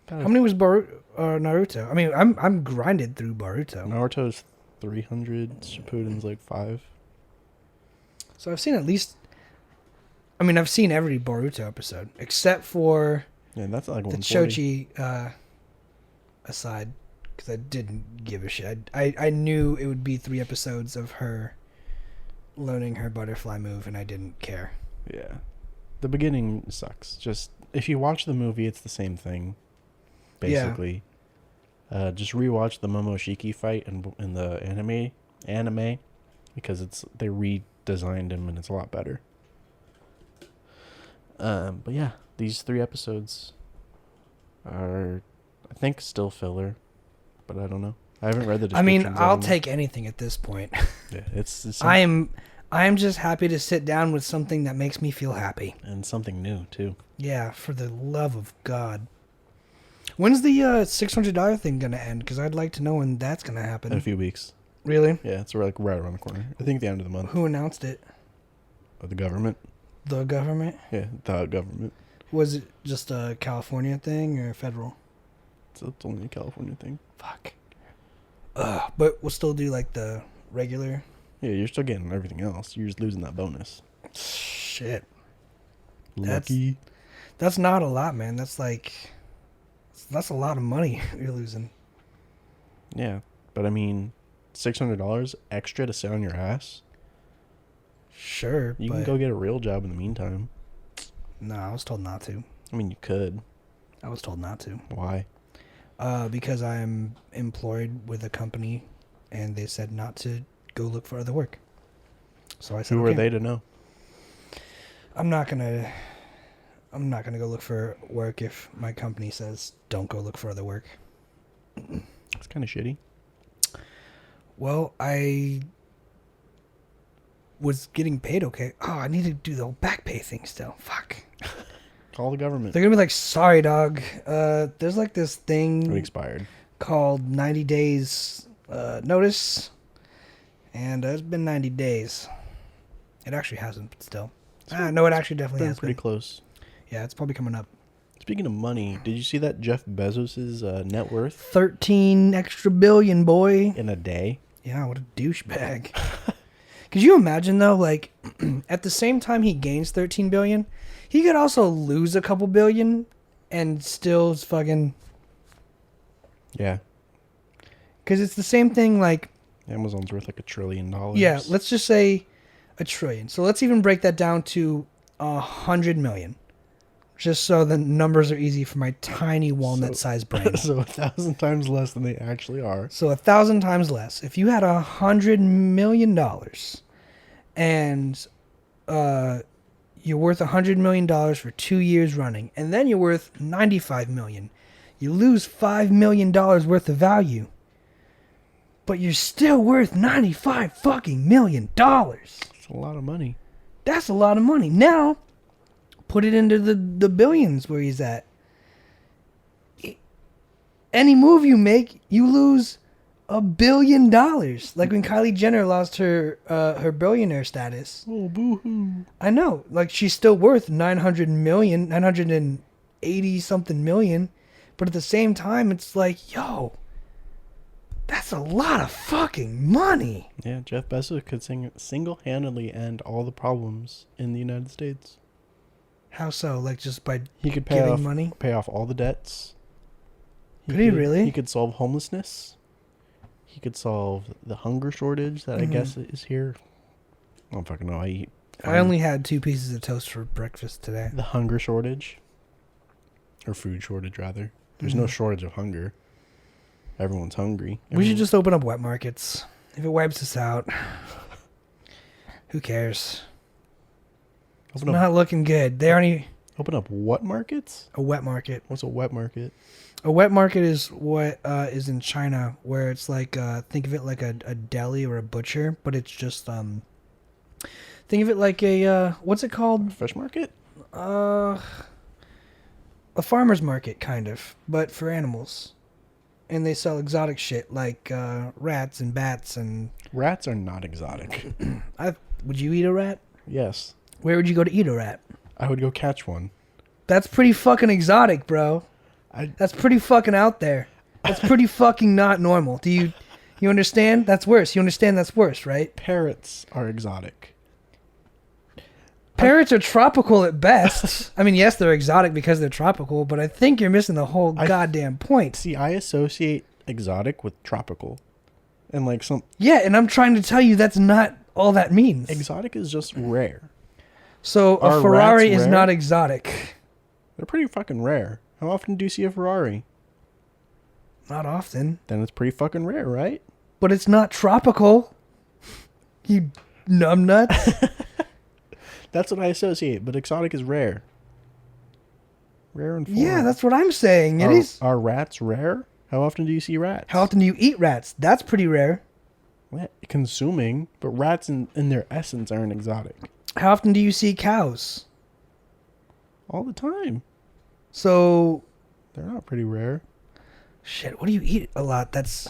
Speaker 1: About
Speaker 2: How many was Naruto? I mean, I'm grinded through Boruto.
Speaker 1: Naruto's 300. Shippuden's like 5.
Speaker 2: So I've seen at least. I mean, I've seen every Boruto episode except for
Speaker 1: Yeah, that's like
Speaker 2: the
Speaker 1: 140.
Speaker 2: Chochi aside, because I didn't give a shit. I knew it would be 3 episodes of her learning her butterfly move, and I didn't care.
Speaker 1: Yeah, the beginning sucks. Just if you watch the movie, it's the same thing, basically. Just rewatch the Momoshiki fight in the anime, because they redesigned him and it's a lot better. But yeah, these 3 episodes are, I think, still filler, but I don't know. I haven't read the
Speaker 2: I
Speaker 1: descriptions.
Speaker 2: mean, I'll take anything at this point.
Speaker 1: Yeah, it's
Speaker 2: I am just happy to sit down with something that makes me feel happy.
Speaker 1: and something new too.
Speaker 2: Yeah, for the love of God. When's the $600 thing gonna end? Because I'd like to know when that's gonna happen.
Speaker 1: In a few weeks.
Speaker 2: Really?
Speaker 1: Yeah, it's like right around the corner. I think the end of the month.
Speaker 2: Who announced it?
Speaker 1: The government.
Speaker 2: The government?
Speaker 1: Yeah, the government.
Speaker 2: Was it just a California thing or federal?
Speaker 1: It's only a California thing.
Speaker 2: Fuck. But we'll still do like the regular.
Speaker 1: Yeah, you're still getting everything else. You're just losing that bonus.
Speaker 2: Shit.
Speaker 1: Lucky.
Speaker 2: That's not a lot, man. That's a lot of money you're losing.
Speaker 1: Yeah, but I mean, $600 extra to sit on your ass.
Speaker 2: Sure,
Speaker 1: You can go get a real job in the meantime.
Speaker 2: No, I was told not to.
Speaker 1: I mean, you could.
Speaker 2: I was told not to.
Speaker 1: Why?
Speaker 2: Because I'm employed with a company, and they said not to go look for other work. So I said,
Speaker 1: Who are
Speaker 2: okay.
Speaker 1: they to know?
Speaker 2: I'm not gonna go look for work if my company says don't go look for other work.
Speaker 1: It's kind of shitty.
Speaker 2: Well, I was getting paid okay. Oh, I need to do the back pay thing still. Fuck.
Speaker 1: Call the government.
Speaker 2: They're gonna be like, sorry, dog. There's like this
Speaker 1: It
Speaker 2: thing
Speaker 1: expired.
Speaker 2: called 90 days notice, and it's been 90 days. It actually hasn't, but still. No, it actually definitely
Speaker 1: Been
Speaker 2: has
Speaker 1: pretty
Speaker 2: been.
Speaker 1: close.
Speaker 2: Yeah, it's probably coming up.
Speaker 1: Speaking of money, did you see that Jeff Bezos' net worth
Speaker 2: 13 extra billion, boy.
Speaker 1: in a day?
Speaker 2: Yeah, what a douchebag. Could you imagine though, like, at the same time he gains 13 billion, he could also lose a couple billion and still fucking...
Speaker 1: Yeah.
Speaker 2: Because it's the same thing, like...
Speaker 1: Amazon's worth like $1 trillion.
Speaker 2: Yeah, let's just say $1 trillion. So let's even break that down to 100 million. Just so the numbers are easy for my tiny walnut-sized brain.
Speaker 1: So 1,000 times less than they actually are.
Speaker 2: So 1,000 times less. If you had $100 million and you're worth $100 million for 2 years running, and then you're worth $95 million, you lose $5 million worth of value, but you're still worth $95 fucking million.
Speaker 1: It's a lot of money.
Speaker 2: That's a lot of money. Now, put it into the billions where he's at. Any move you make, you lose $1 billion. Like when Kylie Jenner lost her billionaire status.
Speaker 1: Oh, boo-hoo.
Speaker 2: I know. Like she's still worth 980 something million. But at the same time, it's like, yo, that's a lot of fucking money.
Speaker 1: Yeah, Jeff Bezos could single-handedly end all the problems in the United States.
Speaker 2: How so? Like just by
Speaker 1: He could
Speaker 2: giving money?
Speaker 1: pay off all the debts.
Speaker 2: Could he really?
Speaker 1: He could solve homelessness. He could solve the hunger shortage that I guess is here. I don't fucking know.
Speaker 2: I only had 2 pieces of toast for breakfast today.
Speaker 1: The hunger shortage. Or food shortage, rather. There's no shortage of hunger. Everyone's hungry.
Speaker 2: We should just open up wet markets. If it wipes us out, who cares? It's not looking good. They already...
Speaker 1: Open up what markets?
Speaker 2: A wet market.
Speaker 1: What's a wet market?
Speaker 2: A wet market is what is in China, where it's like, think of it like a deli or a butcher, but it's just, think of it like a, what's it called?
Speaker 1: Fish market?
Speaker 2: A farmer's market, kind of, but for animals. And they sell exotic shit like rats and bats and...
Speaker 1: Rats are not exotic.
Speaker 2: Would you eat a rat?
Speaker 1: Yes.
Speaker 2: Where would you go to eat a rat?
Speaker 1: I would go catch one.
Speaker 2: That's pretty fucking exotic, bro. That's pretty fucking out there. That's pretty fucking not normal. Do you understand? That's worse. You understand that's worse, right?
Speaker 1: Parrots are exotic.
Speaker 2: Parrots are tropical at best. I mean, yes, they're exotic because they're tropical, but I think you're missing the whole goddamn point.
Speaker 1: See, I associate exotic with tropical. And like some...
Speaker 2: Yeah, and I'm trying to tell you that's not all that means.
Speaker 1: Exotic is just rare.
Speaker 2: So a
Speaker 1: Are
Speaker 2: Ferrari
Speaker 1: rats
Speaker 2: is
Speaker 1: rare?
Speaker 2: not exotic.
Speaker 1: They're pretty fucking rare. How often do you see a Ferrari?
Speaker 2: Not often.
Speaker 1: Then it's pretty fucking rare, right?
Speaker 2: But it's not tropical. You numbnuts.
Speaker 1: That's what I associate, but exotic is rare. Rare and foreign.
Speaker 2: Yeah, that's what I'm saying. It is.
Speaker 1: Are rats rare? How often do you see rats?
Speaker 2: How often do you eat rats? That's pretty rare.
Speaker 1: Well, consuming, but rats in their essence aren't exotic.
Speaker 2: How often do you see cows?
Speaker 1: All the time.
Speaker 2: So,
Speaker 1: They're not pretty rare.
Speaker 2: shit, what do you eat a lot? That's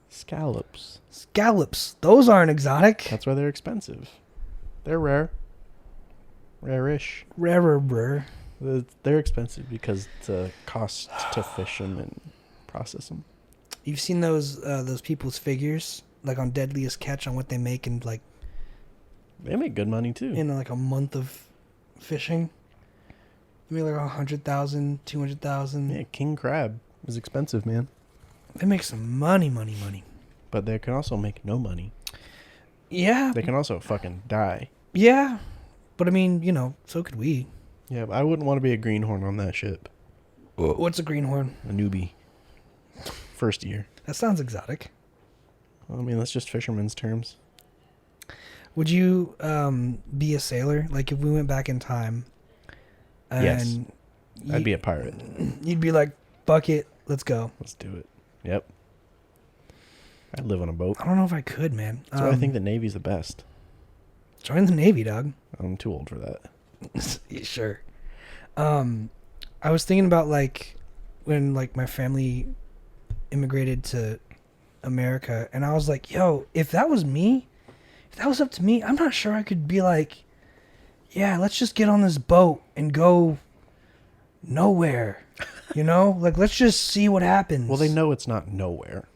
Speaker 1: Scallops.
Speaker 2: scallops. Those aren't exotic.
Speaker 1: That's why they're expensive. They're rare. Rare-ish.
Speaker 2: Rarer.
Speaker 1: They're expensive because it's a cost to fish them and process them.
Speaker 2: You've seen those people's figures, like on Deadliest Catch, on what they make in like
Speaker 1: They make good money too.
Speaker 2: in like a month of fishing. They make like 100,000, 200,000.
Speaker 1: Yeah, king crab is expensive, man.
Speaker 2: They make some money.
Speaker 1: But they can also make no money.
Speaker 2: Yeah.
Speaker 1: They can also fucking die.
Speaker 2: Yeah. But I mean, you know, so could we.
Speaker 1: Yeah, but I wouldn't want to be a greenhorn on that ship.
Speaker 2: What's a greenhorn?
Speaker 1: A newbie. First year.
Speaker 2: That sounds exotic.
Speaker 1: Well, I mean, that's just fisherman's terms.
Speaker 2: Would you be a sailor? Like if we went back in time and
Speaker 1: Yes. I'd be a pirate.
Speaker 2: you'd be like, fuck it, let's go.
Speaker 1: Let's do it. Yep. I'd live on a boat.
Speaker 2: I don't know if I could, man.
Speaker 1: That's why I think the Navy's the best.
Speaker 2: Join the Navy, dog.
Speaker 1: I'm too old for that.
Speaker 2: Yeah, sure. I was thinking about like when like my family immigrated to America, and I was like, yo, if that was me, if that was up to me, I'm not sure I could be like, yeah, let's just get on this boat and go nowhere. You know? Like, let's just see what happens.
Speaker 1: Well, they know it's not nowhere.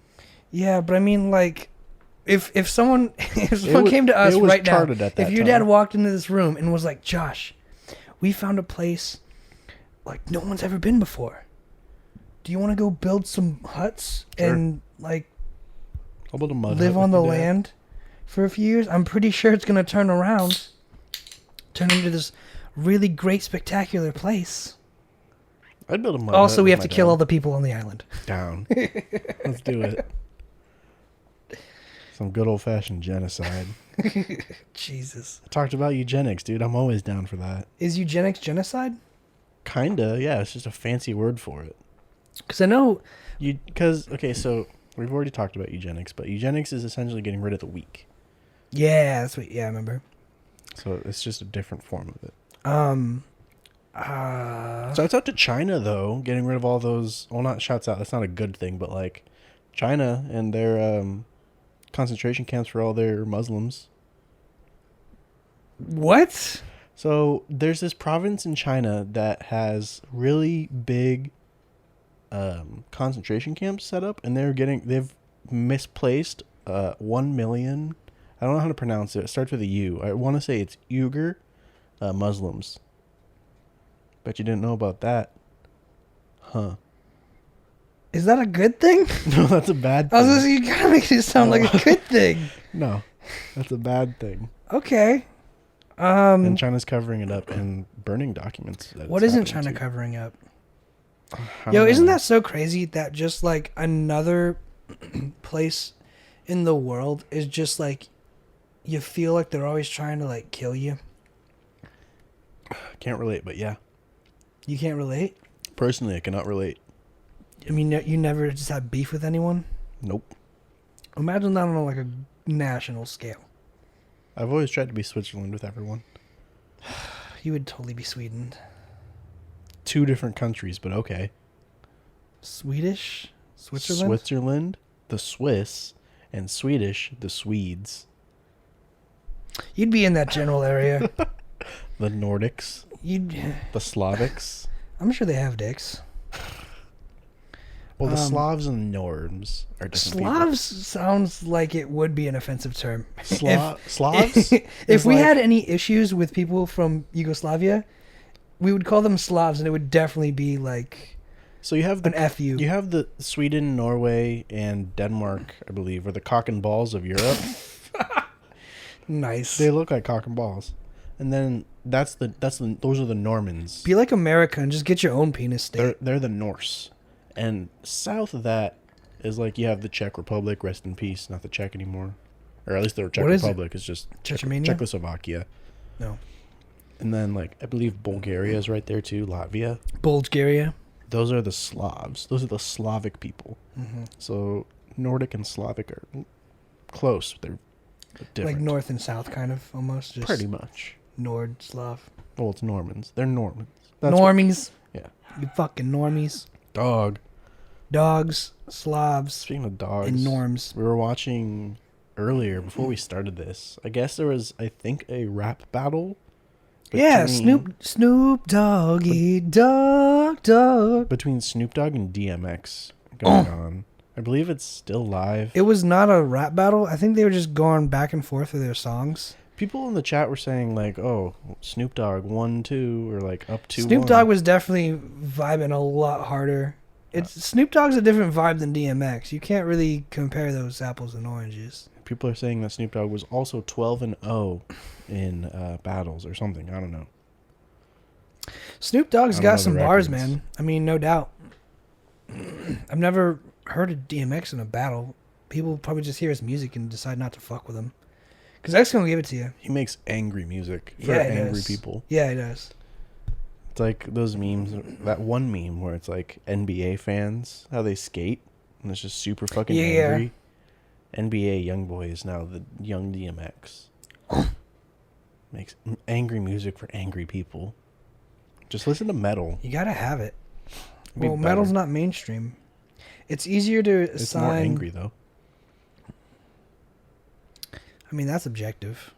Speaker 2: Yeah, but I mean, like, if someone came to us right now, if your dad walked into this room and was like, Josh, we found a place like no one's ever been before. Do you want to go build some huts and like
Speaker 1: I'll build a mud
Speaker 2: live
Speaker 1: hut
Speaker 2: on
Speaker 1: with
Speaker 2: the
Speaker 1: your dad.
Speaker 2: land for a few years? I'm pretty sure it's gonna turn into this really great, spectacular place.
Speaker 1: I'd build a mud
Speaker 2: Also,
Speaker 1: hut
Speaker 2: we
Speaker 1: with
Speaker 2: have to
Speaker 1: my
Speaker 2: kill
Speaker 1: dad.
Speaker 2: all the people on the island.
Speaker 1: Down. Let's do it. Some good old-fashioned genocide.
Speaker 2: Jesus.
Speaker 1: I talked about eugenics, dude. I'm always down for that.
Speaker 2: Is eugenics genocide?
Speaker 1: Kinda, yeah. It's just a fancy word for it.
Speaker 2: Because I know...
Speaker 1: Okay, so we've already talked about eugenics, but eugenics is essentially getting rid of the weak.
Speaker 2: Yeah, that's what... Yeah, I remember.
Speaker 1: So it's just a different form of it.
Speaker 2: So
Speaker 1: Shouts out to China, though, getting rid of all those... Well, not shouts out. That's not a good thing, but, like, China and their concentration camps for all their Muslims.
Speaker 2: what?
Speaker 1: So there's this province in China that has really big concentration camps set up, and they've misplaced 1 million. I don't know how to pronounce it. It starts with a U. I want to say it's Uyghur Muslims. Bet you didn't know about that, huh?
Speaker 2: Is that a good thing?
Speaker 1: No, that's a bad thing.
Speaker 2: I was gonna say, you kind of make it sound like a good thing.
Speaker 1: No, that's a bad thing.
Speaker 2: Okay.
Speaker 1: And China's covering it up and burning documents.
Speaker 2: What isn't China covering up?
Speaker 1: I
Speaker 2: Yo,
Speaker 1: don't
Speaker 2: isn't
Speaker 1: know.
Speaker 2: that so crazy that just like another place in the world is just like you feel like they're always trying to like kill you?
Speaker 1: Can't relate, but yeah.
Speaker 2: You can't relate?
Speaker 1: Personally, I cannot relate.
Speaker 2: I mean, you never just had beef with anyone?
Speaker 1: Nope.
Speaker 2: Imagine that on like a national scale.
Speaker 1: I've always tried to be Switzerland with everyone.
Speaker 2: You would totally be Sweden.
Speaker 1: 2 different countries, but okay.
Speaker 2: Swedish? Switzerland?
Speaker 1: Switzerland, the Swiss, and Swedish, the Swedes.
Speaker 2: You'd be in that general area.
Speaker 1: The Nordics,
Speaker 2: You'd.
Speaker 1: the Slavics.
Speaker 2: I'm sure they have dicks.
Speaker 1: Well, the Slavs and Norms are different
Speaker 2: Slavs sounds like it would be an offensive term.
Speaker 1: people. Slavs?
Speaker 2: If
Speaker 1: is
Speaker 2: we
Speaker 1: like-
Speaker 2: had any issues with people from Yugoslavia, we would call them Slavs, and it would definitely be like
Speaker 1: So you have
Speaker 2: an FU.
Speaker 1: You have the Sweden, Norway, and Denmark, I believe, are the cock and balls of Europe.
Speaker 2: Nice.
Speaker 1: They look like cock and balls. And then those are the Normans.
Speaker 2: Be like America and just get your own penis state.
Speaker 1: They're the Norse. And south of that is like you have the Czech Republic, rest in peace, not the Czech anymore. Or at least the Czech
Speaker 2: What is it?
Speaker 1: Republic is just
Speaker 2: Czechomania?
Speaker 1: Czechoslovakia.
Speaker 2: No.
Speaker 1: And then like I believe Bulgaria is right there too, Latvia.
Speaker 2: Bulgaria.
Speaker 1: those are the Slavs. Those are the Slavic people.
Speaker 2: Mm-hmm.
Speaker 1: So Nordic and Slavic are close. They're different.
Speaker 2: Like north and south, kind of almost. Just
Speaker 1: Pretty much.
Speaker 2: Nord Slav.
Speaker 1: Well, it's Normans. They're Normans.
Speaker 2: Normies.
Speaker 1: Yeah.
Speaker 2: You fucking normies.
Speaker 1: Dog.
Speaker 2: Dogs, Slavs,
Speaker 1: Speaking of dogs,
Speaker 2: and norms.
Speaker 1: we were watching earlier before we started this. I guess there was, I think, a rap battle.
Speaker 2: Yeah, Snoop Doggy Dog.
Speaker 1: Between Snoop Dogg and DMX going on. I believe it's still live.
Speaker 2: It was not a rap battle. I think they were just going back and forth with their songs.
Speaker 1: People in the chat were saying like, "Oh, Snoop Dogg 1-2 or like up 2-1."
Speaker 2: Snoop Dogg was definitely vibing a lot harder. Snoop Dogg's a different vibe than DMX. You can't really compare those apples and oranges.
Speaker 1: People are saying that Snoop Dogg was also 12-0 in battles or something. I don't know.
Speaker 2: Snoop Dogg's got some bars,
Speaker 1: records.
Speaker 2: man. I mean, no doubt. I've never heard of DMX in a battle. People probably just hear his music and decide not to fuck with him. Because X gonna give it to you.
Speaker 1: He makes angry music for
Speaker 2: Yeah,
Speaker 1: angry people.
Speaker 2: Yeah, he does.
Speaker 1: It's like those memes, that one meme where it's like NBA fans, how they skate, and it's just super fucking angry. NBA Youngboy is now the young DMX. Makes angry music for angry people. Just listen to metal.
Speaker 2: You gotta have it.
Speaker 1: Be
Speaker 2: Well,
Speaker 1: better.
Speaker 2: metal's not mainstream. It's easier to assign...
Speaker 1: It's more angry, though.
Speaker 2: I mean, that's objective.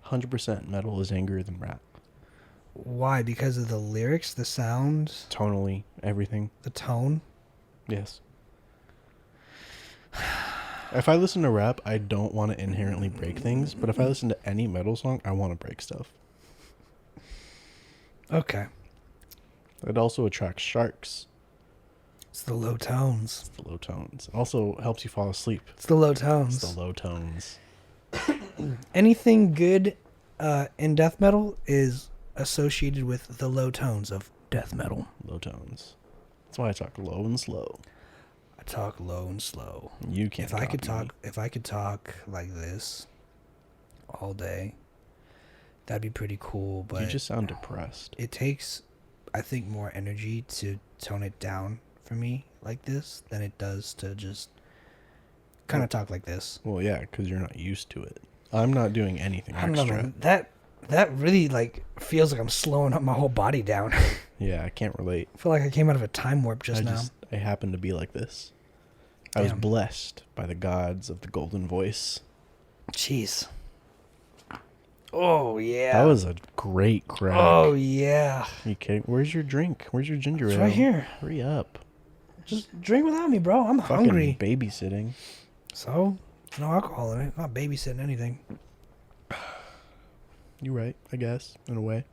Speaker 1: 100% metal is angrier than rap.
Speaker 2: Why? Because of the lyrics, the sounds,
Speaker 1: Tonally, everything.
Speaker 2: the tone?
Speaker 1: Yes. If I listen to rap, I don't want to inherently break things. But if I listen to any metal song, I want to break stuff.
Speaker 2: Okay.
Speaker 1: It also attracts sharks.
Speaker 2: It's the low tones.
Speaker 1: It's the low tones. It also helps you fall asleep.
Speaker 2: It's the low
Speaker 1: It's
Speaker 2: tones.
Speaker 1: the low tones.
Speaker 2: Anything good in death metal is associated with the low tones of death metal.
Speaker 1: Low tones. That's why I talk low and slow.
Speaker 2: I talk low and slow.
Speaker 1: You can't.
Speaker 2: If I could talk like this all day, that'd be pretty cool. But
Speaker 1: you just sound depressed.
Speaker 2: it takes, I think, more energy to tone it down for me like this than it does to just kind of talk like this.
Speaker 1: Well, yeah, because you're not used to it. I'm not doing anything
Speaker 2: I don't know,
Speaker 1: extra.
Speaker 2: man. That really like feels like I'm slowing up my whole body down.
Speaker 1: Yeah, I can't relate.
Speaker 2: I feel like I came out of a time warp just now.
Speaker 1: I happen to be like this. I was
Speaker 2: Damn.
Speaker 1: blessed by the gods of the golden voice.
Speaker 2: Jeez. Oh yeah.
Speaker 1: That was a great crack.
Speaker 2: Oh yeah.
Speaker 1: Are you kidding? Where's your drink? Where's your ginger ale?
Speaker 2: It's right here.
Speaker 1: Hurry up.
Speaker 2: Just drink without me, bro. I'm
Speaker 1: Fucking
Speaker 2: hungry.
Speaker 1: babysitting.
Speaker 2: So, no alcohol in it. Not babysitting anything.
Speaker 1: You're right, I guess, in a way.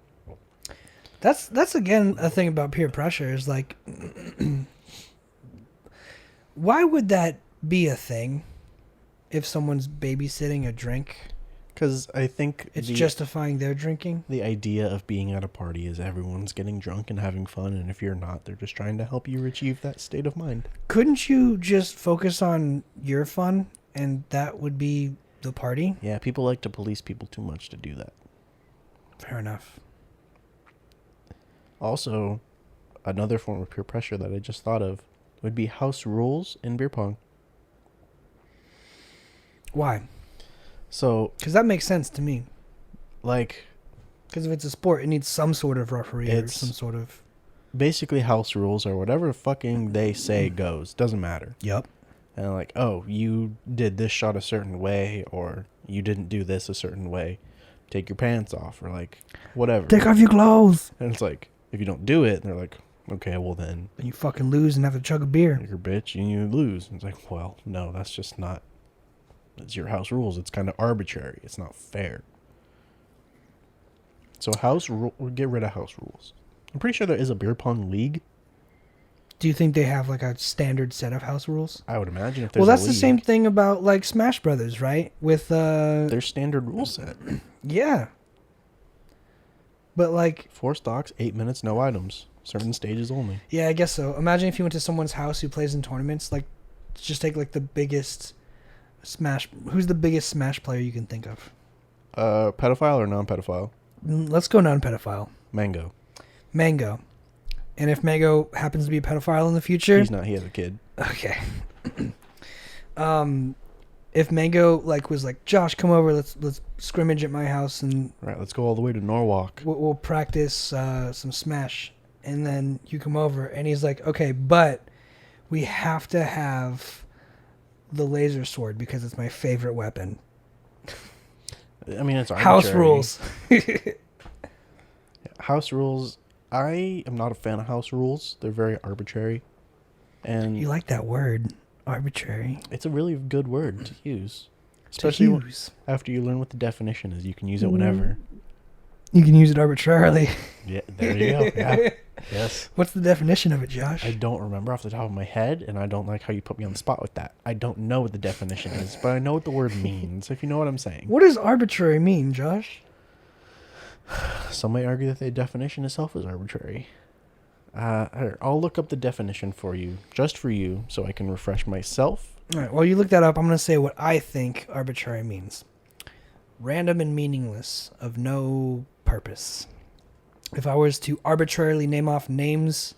Speaker 2: That's again a thing about peer pressure is like why would that be a thing if someone's babysitting a drink?
Speaker 1: Because I think
Speaker 2: It's justifying their drinking.
Speaker 1: the idea of being at a party is everyone's getting drunk and having fun, and if you're not, they're just trying to help you achieve that state of mind.
Speaker 2: Couldn't you just focus on your fun and that would be the party?
Speaker 1: Yeah, people like to police people too much to do that.
Speaker 2: Fair enough.
Speaker 1: Also, another form of peer pressure that I just thought of would be house rules in beer pong.
Speaker 2: Why?
Speaker 1: So,
Speaker 2: Because that makes sense to me.
Speaker 1: like,
Speaker 2: Because if it's a sport, it needs some sort of referee or
Speaker 1: It's-
Speaker 2: some sort of...
Speaker 1: basically house rules are whatever fucking they say goes. Doesn't matter.
Speaker 2: Yep.
Speaker 1: And like, oh, you did this shot a certain way, or you didn't do this a certain way. Take your pants off, or like, whatever.
Speaker 2: Take off your clothes.
Speaker 1: And it's like, if you don't do it, they're like, okay, well then,
Speaker 2: And you fucking lose and have to chug a beer.
Speaker 1: you're a bitch and you lose. And it's like, well, no, that's just not, it's your house rules. It's kind of arbitrary. It's not fair. So get rid of house rules. I'm pretty sure there is a beer pong league.
Speaker 2: Do you think they have like a standard set of house rules?
Speaker 1: I would imagine if there's
Speaker 2: Well, that's
Speaker 1: a
Speaker 2: the
Speaker 1: league,
Speaker 2: same thing about like Smash Brothers, right? With
Speaker 1: their standard rule set.
Speaker 2: yeah. But like,
Speaker 1: 4 stocks, 8 minutes, no items. Certain stages only.
Speaker 2: yeah, I guess so. Imagine if you went to someone's house who plays in tournaments. Like, just take like the biggest Smash. Who's the biggest Smash player you can think of?
Speaker 1: Pedophile or non-pedophile?
Speaker 2: Let's go non-pedophile.
Speaker 1: Mango.
Speaker 2: Mango. And if Mango happens to be a pedophile in the future,
Speaker 1: He's not. He has a kid.
Speaker 2: okay. If Mango was like, Josh, come over, let's scrimmage at my house, and
Speaker 1: Right. Let's go all the way to Norwalk.
Speaker 2: we'll practice some Smash, and then you come over, and he's like, okay, but we have to have the laser sword because it's my favorite weapon.
Speaker 1: I mean, it's arbitrary.
Speaker 2: House rules.
Speaker 1: House rules. I am not a fan of house rules. They're very arbitrary, and
Speaker 2: You like that word, arbitrary.
Speaker 1: it's a really good word to use, especially
Speaker 2: To use.
Speaker 1: after you learn what the definition is. You can use it whenever.
Speaker 2: You can use it arbitrarily.
Speaker 1: Yeah, there you go. Yeah. Yes.
Speaker 2: What's the definition of it, Josh?
Speaker 1: I don't remember off the top of my head, and I don't like how you put me on the spot with that. I don't know what the definition is, but I know what the word means, if you know what I'm saying.
Speaker 2: What does arbitrary mean, Josh?
Speaker 1: Some may argue that the definition itself is arbitrary. Here, I'll look up the definition for you, just for you, so I can refresh myself.
Speaker 2: All right, while you look that up, I'm going to say what I think arbitrary means. Random and meaningless, of no purpose. If I was to arbitrarily name off names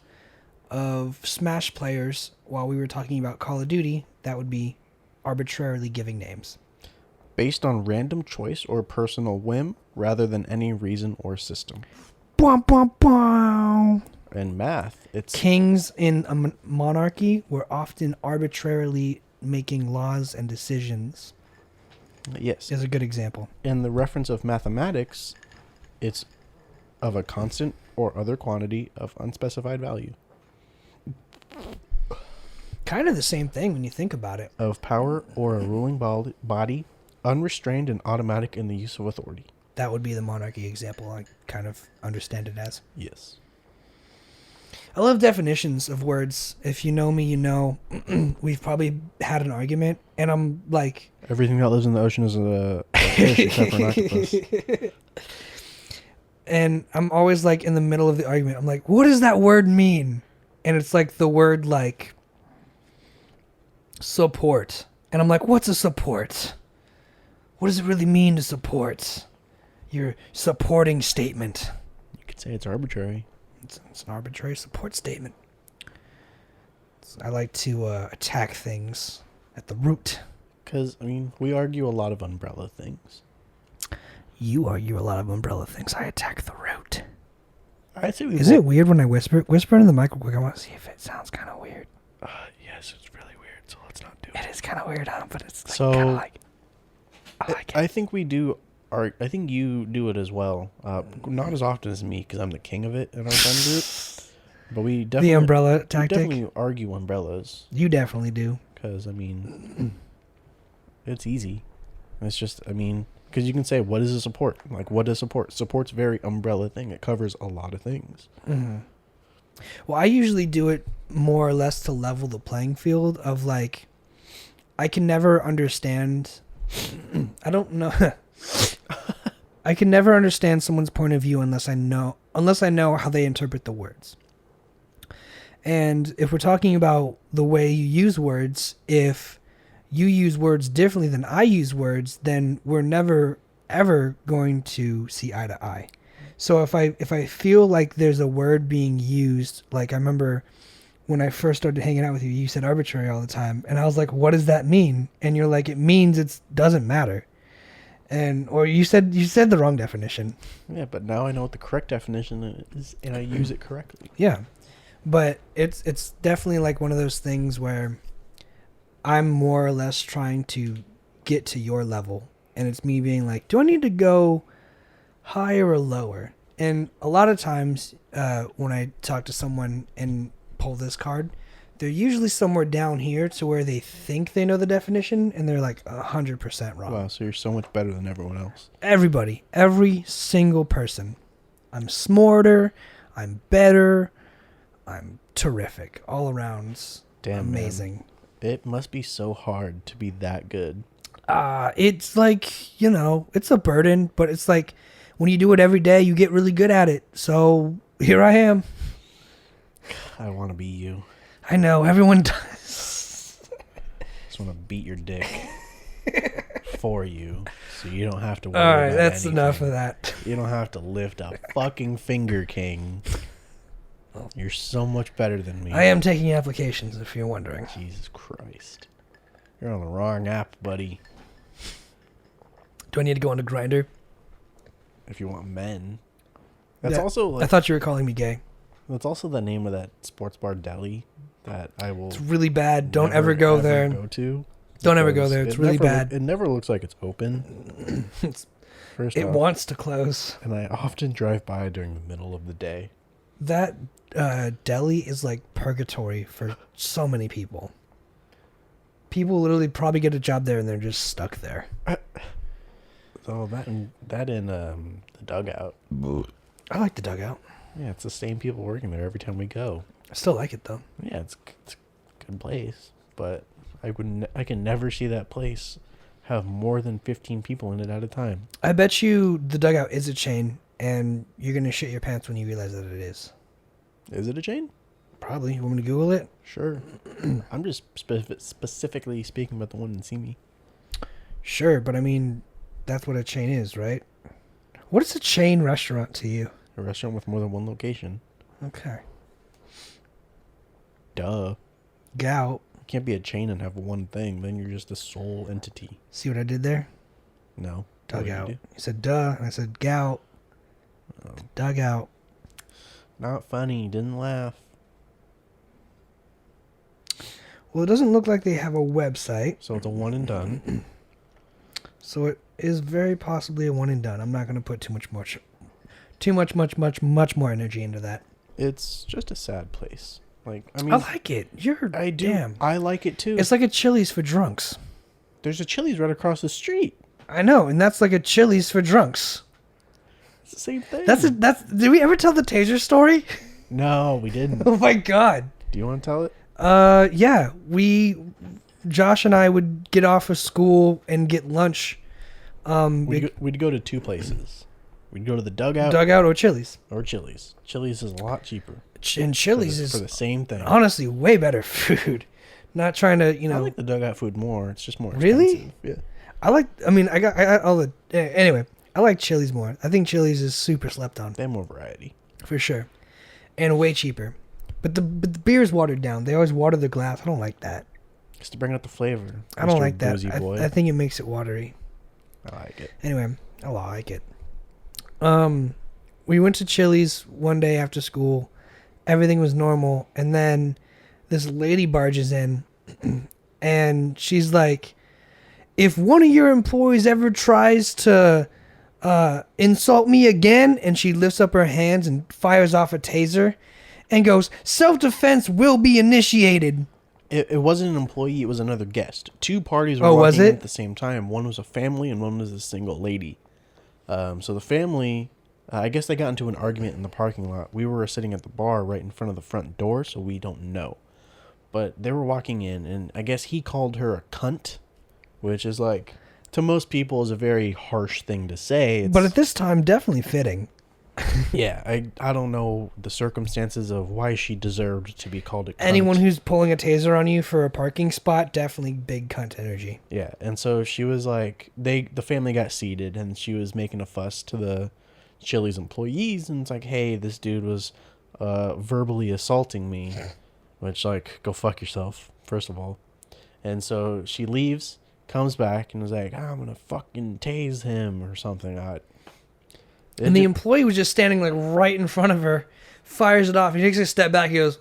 Speaker 2: of Smash players while we were talking about Call of Duty, that would be arbitrarily giving names.
Speaker 1: Based on random choice or personal whim, rather than any reason or system.
Speaker 2: Bwah, bwah, bwah.
Speaker 1: In math, it's...
Speaker 2: Kings in a monarchy were often arbitrarily making laws and decisions.
Speaker 1: Yes.
Speaker 2: Is a good example.
Speaker 1: In the reference of mathematics, it's of a constant or other quantity of unspecified value.
Speaker 2: Kind of the same thing when you think about it.
Speaker 1: Of power or a ruling body, unrestrained and automatic in the use of authority.
Speaker 2: That would be the monarchy example. I kind of understand it as.
Speaker 1: Yes.
Speaker 2: I love definitions of words. If you know me, you know we've probably had an argument, and I'm like...
Speaker 1: Everything that lives in the ocean is a fish except for an octopus.
Speaker 2: And I'm always like in the middle of the argument. I'm like, what does that word mean? And it's like the word like support. And I'm like, what's a support? What does it really mean to support? Your supporting statement.
Speaker 1: You could say it's arbitrary.
Speaker 2: It's an arbitrary support statement. I like to attack things at the root.
Speaker 1: Because, I mean, we argue a lot of umbrella things.
Speaker 2: You argue a lot of umbrella things. I attack the root.
Speaker 1: I'd say
Speaker 2: Is it weird when I whisper? Whisper into the mic real quick. I want to see if it sounds kind of weird.
Speaker 1: Yes, it's really weird, so let's not do it.
Speaker 2: It is kind of weird, but it's like,
Speaker 1: So,
Speaker 2: kind of like... I like it.
Speaker 1: I think we do... I think you do it as well. Not as often as me, because I'm the king of it in our friend group. But we definitely...
Speaker 2: The umbrella
Speaker 1: we
Speaker 2: tactic?
Speaker 1: definitely argue umbrellas.
Speaker 2: You definitely do.
Speaker 1: Because, I mean... it's easy. It's just, I mean... Because you can say, what is a support? Like, what is support? Support's a very umbrella thing. It covers a lot of things.
Speaker 2: Mm-hmm. Well, I usually do it more or less to level the playing field of, like, I can never understand... I don't know... I can never understand someone's point of view unless I know how they interpret the words. And if we're talking about the way you use words, if you use words differently than I use words, then we're never ever going to see eye to eye. So if I feel like there's a word being used, like I remember when I first started hanging out with you, you said arbitrary all the time, and I was like, what does that mean? And you're like, it means it doesn't matter. Or you said the wrong definition.
Speaker 1: Yeah, but now I know what the correct definition is, and I use it correctly.
Speaker 2: Yeah, but it's definitely like one of those things where I'm more or less trying to get to your level, and it's me being like, do I need to go higher or lower? And a lot of times when I talk to someone and pull this card, they're usually somewhere down here to where they think they know the definition, and they're like 100% wrong.
Speaker 1: Wow, so you're so much better than everyone else.
Speaker 2: Everybody, every single person. I'm smarter, I'm better, I'm terrific. All around,
Speaker 1: Damn,
Speaker 2: amazing.
Speaker 1: Man. It must be so hard to be that good.
Speaker 2: It's like, it's a burden, but it's like when you do it every day, you get really good at it. So here I am.
Speaker 1: I want to be you.
Speaker 2: I know, everyone does.
Speaker 1: Just want to beat your dick for you, so you don't have to worry
Speaker 2: All right,
Speaker 1: about
Speaker 2: that's
Speaker 1: anything.
Speaker 2: enough of that.
Speaker 1: You don't have to lift a fucking finger, King. You're so much better than me.
Speaker 2: I am taking applications, if you're wondering.
Speaker 1: Jesus Christ. You're on the wrong app, buddy.
Speaker 2: Do I need to go on to Grindr?
Speaker 1: If you want men. That's
Speaker 2: Yeah,
Speaker 1: also like,
Speaker 2: I thought you were calling me gay.
Speaker 1: that's also the name of that sports bar deli that I will
Speaker 2: It's really bad. Don't
Speaker 1: never,
Speaker 2: ever go
Speaker 1: ever
Speaker 2: there.
Speaker 1: go to.
Speaker 2: Don't ever go
Speaker 1: Because
Speaker 2: there. It's really bad.
Speaker 1: It never looks like it's open. First
Speaker 2: It
Speaker 1: off,
Speaker 2: wants to close.
Speaker 1: and I often drive by during the middle of the day.
Speaker 2: That deli is like purgatory for so many people. People literally probably get a job there and they're just stuck there.
Speaker 1: So that in the dugout.
Speaker 2: I like the dugout.
Speaker 1: Yeah, it's the same people working there every time we go.
Speaker 2: I still like it though.
Speaker 1: Yeah, it's a good place, but I can never see that place have more than 15 people in it at a time.
Speaker 2: I bet you the dugout is a chain and you're going to shit your pants when you realize that it is.
Speaker 1: Is it a chain?
Speaker 2: Probably. You want me to Google it?
Speaker 1: Sure. I'm just specifically speaking about the one in Simi.
Speaker 2: Sure, but I mean, that's what a chain is, right? What is a chain restaurant to you?
Speaker 1: A restaurant with more than one location.
Speaker 2: Okay.
Speaker 1: Duh.
Speaker 2: Gout.
Speaker 1: You can't be a chain and have one thing. Then you're just a sole entity.
Speaker 2: See what I did there?
Speaker 1: No. What did you
Speaker 2: Dugout.
Speaker 1: do?
Speaker 2: You said duh, and I said gout.
Speaker 1: Oh.
Speaker 2: Dugout.
Speaker 1: Not funny. Didn't laugh.
Speaker 2: Well, it doesn't look like they have a website,
Speaker 1: So it's a one and done.
Speaker 2: so it is very possibly a one and done. I'm not going to put too much more energy into that.
Speaker 1: It's just a sad place. Like, I
Speaker 2: I
Speaker 1: mean,
Speaker 2: like it. You're
Speaker 1: I do.
Speaker 2: damn.
Speaker 1: I like it too.
Speaker 2: It's like a Chili's for drunks.
Speaker 1: There's a Chili's right across the street.
Speaker 2: I know, and that's like a Chili's for drunks.
Speaker 1: It's the same thing.
Speaker 2: That's did we ever tell the taser story?
Speaker 1: No, we didn't.
Speaker 2: Oh my god.
Speaker 1: Do you want to tell it?
Speaker 2: Yeah, Josh and I would get off of school and get lunch.
Speaker 1: We'd go to two places. We'd go to the dugout
Speaker 2: Dugout or Chili's.
Speaker 1: or Chili's. Chili's is a lot cheaper.
Speaker 2: And Chili's
Speaker 1: for
Speaker 2: is
Speaker 1: the same thing.
Speaker 2: honestly way better food. Not trying to,
Speaker 1: I like the dugout food more. It's just more
Speaker 2: Really?
Speaker 1: expensive. Yeah.
Speaker 2: I got all the anyway. I like Chili's more. I think Chili's is super slept on
Speaker 1: They have more variety.
Speaker 2: for sure, and way cheaper. But the beer's watered down. They always water the glass. I don't like that.
Speaker 1: Just to bring out the flavor.
Speaker 2: I don't
Speaker 1: Mr.
Speaker 2: like that.
Speaker 1: Boozy boy.
Speaker 2: I think it makes it watery.
Speaker 1: I like it.
Speaker 2: Anyway, I like it. We went to Chili's one day after school. Everything was normal, and then this lady barges in, and she's like, "If one of your employees ever tries to insult me again," and she lifts up her hands and fires off a taser, and goes, "Self-defense will be initiated."
Speaker 1: It wasn't an employee. It was another guest. Two parties were
Speaker 2: Oh, was
Speaker 1: walking in
Speaker 2: it?
Speaker 1: at the same time. One was a family and one was a single lady. So the family, I guess they got into an argument in the parking lot. We were sitting at the bar right in front of the front door, so we don't know. But they were walking in, and I guess he called her a cunt, which is like, to most people, is a very harsh thing to say.
Speaker 2: But at this time, definitely fitting.
Speaker 1: Yeah, I don't know the circumstances of why she deserved to be called a cunt.
Speaker 2: Anyone who's pulling a taser on you for a parking spot, definitely big cunt energy.
Speaker 1: Yeah, and so she was like, the family got seated, and she was making a fuss to the Chili's employees, and it's like, hey, this dude was verbally assaulting me, which, like, go fuck yourself, first of all. And so she leaves, comes back, and is like, I'm gonna fucking tase him or something.
Speaker 2: And the employee was just standing like right in front of her, fires it off. He takes a step back. He goes,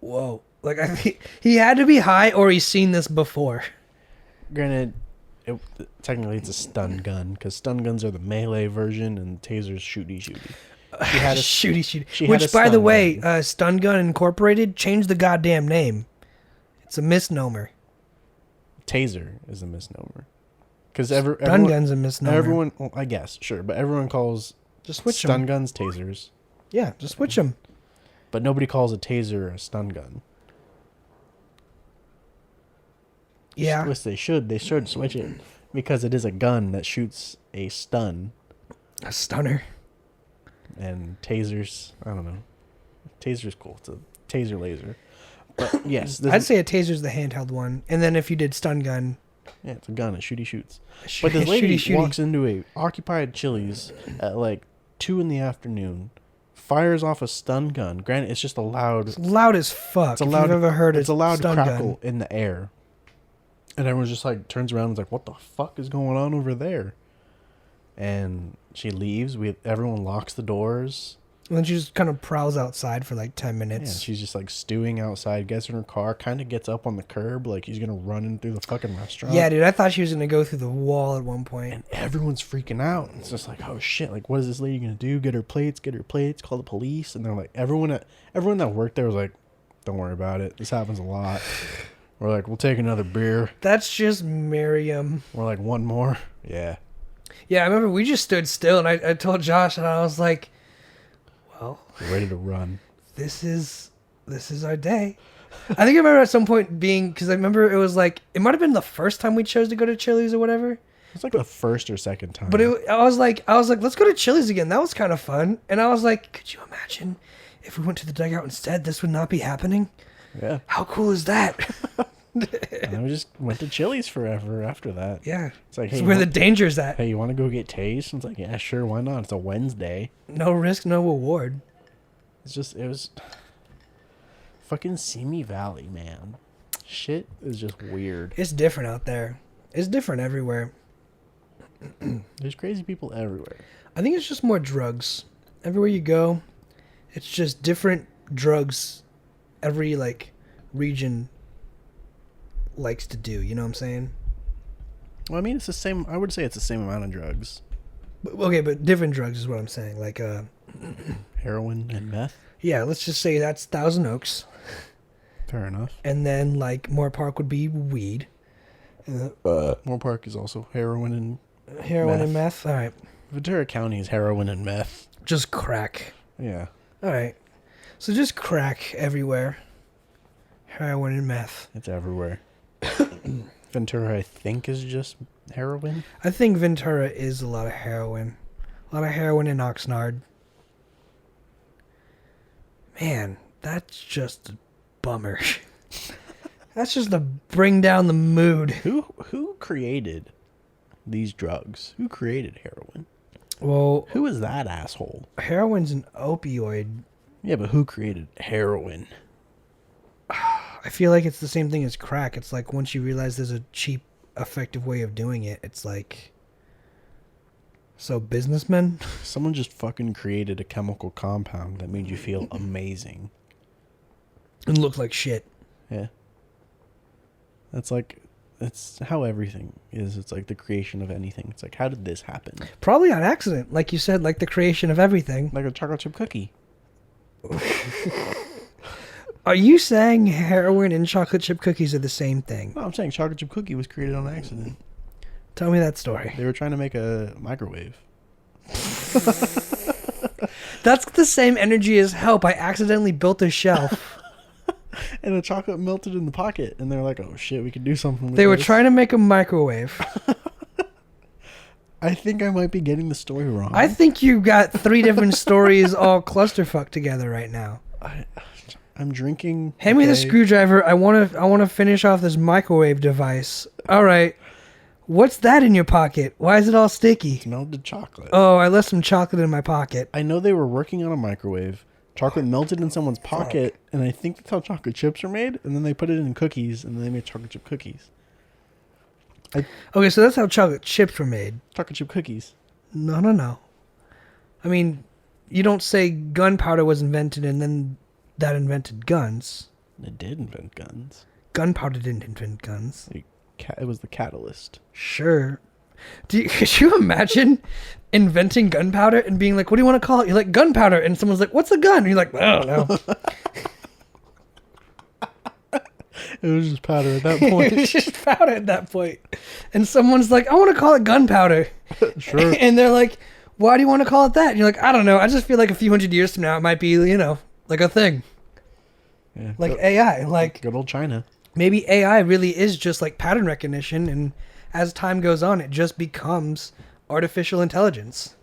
Speaker 2: "Whoa!" Like I think he had to be high, or he's seen this before.
Speaker 1: Granted, technically it's a stun gun, because stun guns are the melee version, and tasers shooty. She had a
Speaker 2: shooty.
Speaker 1: she had
Speaker 2: Which,
Speaker 1: a
Speaker 2: by the
Speaker 1: stun
Speaker 2: way,
Speaker 1: gun.
Speaker 2: Stun Gun Incorporated changed the goddamn name. It's a misnomer.
Speaker 1: Taser is a misnomer. Because
Speaker 2: Stun gun's a misnomer.
Speaker 1: Everyone, well, I guess, sure, but everyone calls
Speaker 2: Just switch
Speaker 1: stun
Speaker 2: them.
Speaker 1: guns tasers,
Speaker 2: Yeah, just switch them.
Speaker 1: but nobody calls a taser a stun gun.
Speaker 2: Yeah.
Speaker 1: Which they should switch it, because it is a gun that shoots a stun,
Speaker 2: A stunner.
Speaker 1: and tasers, I don't know. Taser's cool. It's a taser laser. But yes,
Speaker 2: I'd say a taser's the handheld one, and then if you did stun gun,
Speaker 1: yeah, it's a gun. It shoots. But this lady walks into a occupied Chili's at like 2 in the afternoon, fires off a stun gun. Granted, it's just a loud.
Speaker 2: It's loud as fuck.
Speaker 1: It's a loud.
Speaker 2: If you've ever heard
Speaker 1: it's a loud
Speaker 2: stun
Speaker 1: crackle
Speaker 2: gun.
Speaker 1: in the air, and everyone's just like turns around and is like, "What the fuck is going on over there?" And she leaves. Everyone locks the doors.
Speaker 2: And then she just kind of prowls outside for like 10 minutes.
Speaker 1: Yeah, she's just like stewing outside, gets in her car, kind of gets up on the curb like he's going to run in through the fucking restaurant.
Speaker 2: Yeah, dude, I thought she was going to go through the wall at one point.
Speaker 1: And everyone's freaking out. It's just like, oh shit, like what is this lady going to do? Get her plates, call the police. And they're like, everyone that worked there was like, don't worry about it. This happens a lot. We're like, we'll take another beer.
Speaker 2: That's just Miriam.
Speaker 1: We're like, one more? Yeah.
Speaker 2: Yeah, I remember we just stood still and I told Josh and I was like, well,
Speaker 1: we're ready to run.
Speaker 2: This is our day. I think I remember at some point being, because I remember it was like, it might have been the first time we chose to go to Chili's or whatever.
Speaker 1: It's like the first or second time.
Speaker 2: But I was like, let's go to Chili's again. That was kind of fun. And I was like, could you imagine if we went to the dugout instead? This would not be happening.
Speaker 1: Yeah.
Speaker 2: How cool is that?
Speaker 1: And we just went to Chili's forever after that.
Speaker 2: Yeah.
Speaker 1: It's like, hey,
Speaker 2: it's where the danger's at.
Speaker 1: Hey, you want to go get taste? And it's like, yeah, sure, why not? It's a Wednesday.
Speaker 2: No risk, no reward.
Speaker 1: It was fucking Simi Valley, man. Shit is just weird.
Speaker 2: It's different out there. It's different everywhere.
Speaker 1: There's crazy people everywhere.
Speaker 2: I think it's just more drugs. Everywhere you go, it's just different drugs every like region likes to do, you know what I'm saying?
Speaker 1: Well, I mean, it's the same. I would say it's the same amount of drugs.
Speaker 2: But different drugs is what I'm saying. Like
Speaker 1: heroin and meth.
Speaker 2: Yeah, let's just say that's Thousand Oaks.
Speaker 1: Fair enough.
Speaker 2: And then like Moore Park would be weed.
Speaker 1: Moore Park is also heroin and
Speaker 2: heroin and meth. All right.
Speaker 1: Ventura County is heroin and meth.
Speaker 2: Just crack.
Speaker 1: Yeah.
Speaker 2: All right. So just crack everywhere. Heroin and meth.
Speaker 1: It's everywhere. Ventura, I think, is just heroin.
Speaker 2: I think Ventura is a lot of heroin. A lot of heroin in Oxnard. Man, that's just a bummer. That's just to bring down the mood.
Speaker 1: Who created these drugs? Who created heroin?
Speaker 2: Well,
Speaker 1: who is that asshole?
Speaker 2: Heroin's an opioid.
Speaker 1: Yeah, but who created heroin?
Speaker 2: I feel like it's the same thing as crack. It's like once you realize there's a cheap, effective way of doing it, it's like... So businessmen?
Speaker 1: Someone just fucking created a chemical compound that made you feel amazing.
Speaker 2: And look like shit.
Speaker 1: Yeah. That's how everything is. It's like the creation of anything. It's like, how did this happen?
Speaker 2: Probably on accident. Like you said, like the creation of everything.
Speaker 1: Like a chocolate chip cookie.
Speaker 2: Are you saying heroin and chocolate chip cookies are the same thing?
Speaker 1: No, I'm saying chocolate chip cookie was created on accident.
Speaker 2: Tell me that story.
Speaker 1: They were trying to make a microwave.
Speaker 2: That's the same energy as help. I accidentally built a shelf.
Speaker 1: And the chocolate melted in the pocket. And they're like, oh shit, we could do something with
Speaker 2: They were
Speaker 1: this.
Speaker 2: trying to make a microwave.
Speaker 1: I think I might be getting the story wrong.
Speaker 2: I think you got 3 different stories all clusterfuck together right now.
Speaker 1: I'm drinking.
Speaker 2: Hand me the screwdriver. I want to finish off this microwave device. All right. What's that in your pocket? Why is it all sticky?
Speaker 1: It's melted chocolate.
Speaker 2: Oh, I left some chocolate in my pocket.
Speaker 1: I know they were working on a microwave. Chocolate melted in someone's pocket, and I think that's how chocolate chips are made. And then they put it in cookies, and then they made chocolate chip cookies.
Speaker 2: Okay, so that's how chocolate chips were made.
Speaker 1: Chocolate chip cookies.
Speaker 2: No. I mean, you don't say gunpowder was invented and then that invented guns.
Speaker 1: It did invent guns.
Speaker 2: Gunpowder didn't invent guns.
Speaker 1: It was the catalyst.
Speaker 2: Sure. Could you imagine inventing gunpowder and being like, what do you want to call it? You're like, gunpowder. And someone's like, what's a gun? And you're like, I don't know.
Speaker 1: It was just powder at that point.
Speaker 2: It was just powder at that point. And someone's like, I want to call it gunpowder.
Speaker 1: Sure.
Speaker 2: And they're like, why do you want to call it that? And you're like, I don't know. I just feel like a few hundred years from now, it might be, like a thing.
Speaker 1: Yeah,
Speaker 2: like AI. Like
Speaker 1: good old China.
Speaker 2: Maybe AI really is just like pattern recognition. And as time goes on, it just becomes artificial intelligence.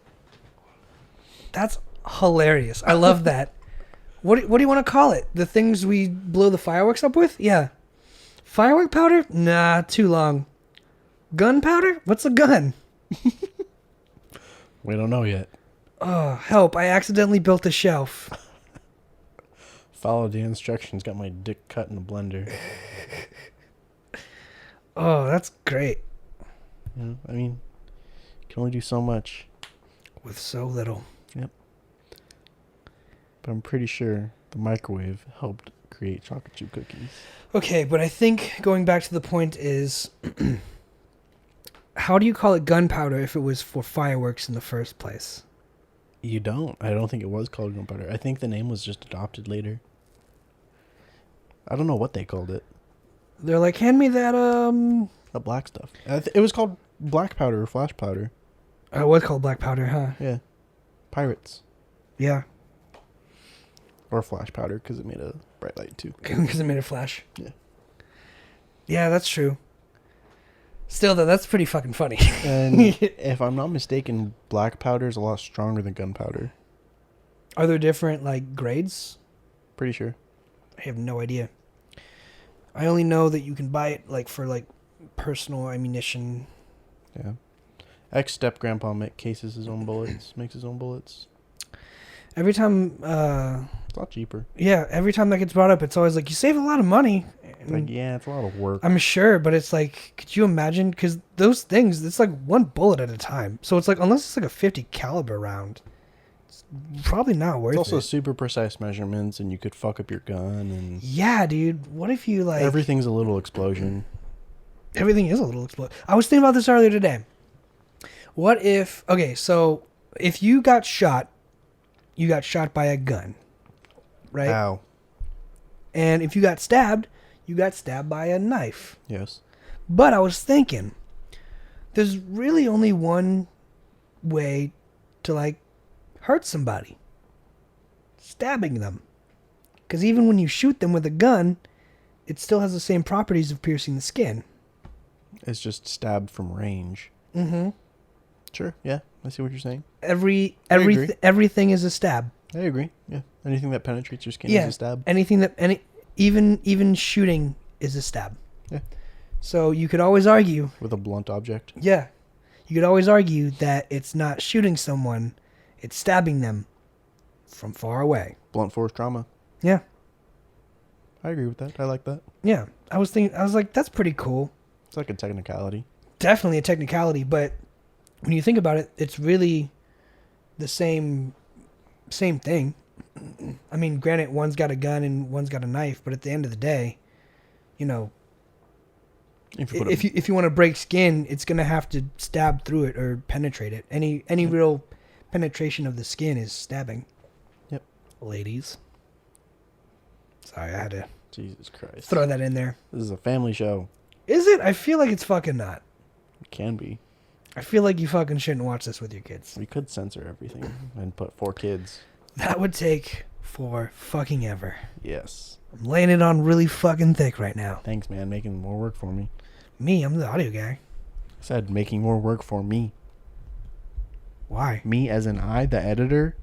Speaker 2: That's hilarious. I love that. What do you want to call it? The things we blow the fireworks up with? Yeah. Firework powder? Nah, too long. Gunpowder? What's a gun?
Speaker 1: We don't know yet.
Speaker 2: Oh, help. I accidentally built a shelf.
Speaker 1: Follow the instructions. Got my dick cut in the blender.
Speaker 2: Oh, that's great.
Speaker 1: Yeah, I mean, you can only do so much.
Speaker 2: With so little.
Speaker 1: Yep. But I'm pretty sure the microwave helped create chocolate chip cookies.
Speaker 2: Okay, but I think going back to the point is, how do you call it gunpowder if it was for fireworks in the first place?
Speaker 1: You don't. I don't think it was called gunpowder. I think the name was just adopted later. I don't know what they called it.
Speaker 2: They're like, hand me that,
Speaker 1: The black stuff. It was called black powder or flash powder.
Speaker 2: it was called black powder, huh?
Speaker 1: Yeah. Pirates.
Speaker 2: Yeah.
Speaker 1: Or flash powder because it made a bright light too.
Speaker 2: Because it made a flash.
Speaker 1: Yeah.
Speaker 2: Yeah, that's true. Still, though, that's pretty fucking funny.
Speaker 1: And if I'm not mistaken, black powder is a lot stronger than gunpowder.
Speaker 2: Are there different, like, grades?
Speaker 1: Pretty sure.
Speaker 2: I have no idea. I only know that you can buy it, like, for, like, personal ammunition.
Speaker 1: Yeah. X-Step Grandpa makes his own bullets.
Speaker 2: Every time,
Speaker 1: It's a lot cheaper.
Speaker 2: yeah, every time that gets brought up, it's always like, you save a lot of money.
Speaker 1: It's like, yeah, it's a lot of work.
Speaker 2: I'm sure, but it's like, could you imagine? Because those things, it's like one bullet at a time. So it's like, unless it's like a 50 caliber round, it's probably not worth
Speaker 1: It's also
Speaker 2: it.
Speaker 1: super precise measurements, and you could fuck up your gun, and
Speaker 2: Yeah, dude. What if you like...
Speaker 1: everything's a little explosion.
Speaker 2: Everything is a little explode. I was thinking about this earlier today. What if... Okay, so if you got shot by a gun, right?
Speaker 1: Ow.
Speaker 2: And if you got stabbed by a knife.
Speaker 1: Yes.
Speaker 2: But I was thinking, there's really only one way to, like, hurt somebody. Stabbing them. Because even when you shoot them with a gun, it still has the same properties of piercing the skin.
Speaker 1: It's just stabbed from range.
Speaker 2: Mm-hmm.
Speaker 1: Sure. Yeah. I see what you're saying.
Speaker 2: Everything is a stab.
Speaker 1: I agree. Yeah. Anything that penetrates your skin
Speaker 2: Yeah.
Speaker 1: is a stab.
Speaker 2: Anything that even shooting is a stab.
Speaker 1: Yeah.
Speaker 2: So you could always argue,
Speaker 1: With a blunt object.
Speaker 2: yeah, you could always argue that it's not shooting someone, it's stabbing them from far away.
Speaker 1: Blunt force trauma.
Speaker 2: Yeah.
Speaker 1: I agree with that. I like that.
Speaker 2: Yeah. I was like, that's pretty cool.
Speaker 1: It's like a technicality.
Speaker 2: Definitely a technicality, but when you think about it, it's really the same thing. I mean, granted, one's got a gun and one's got a knife, but at the end of the day, you know, if you want to break skin, it's gonna have to stab through it or penetrate it. Any real penetration of the skin is stabbing.
Speaker 1: Yep.
Speaker 2: Ladies. Sorry, I had to
Speaker 1: Jesus Christ.
Speaker 2: throw that in there.
Speaker 1: This is a family show.
Speaker 2: Is it? I feel like it's fucking not.
Speaker 1: It can be.
Speaker 2: I feel like you fucking shouldn't watch this with your kids.
Speaker 1: We could censor everything and put 4 kids.
Speaker 2: That would take for fucking ever.
Speaker 1: Yes.
Speaker 2: I'm laying it on really fucking thick right now.
Speaker 1: Thanks, man. Making more work for me.
Speaker 2: Me, I'm the audio guy.
Speaker 1: I said making more work for me.
Speaker 2: Why?
Speaker 1: Me as in I, the editor.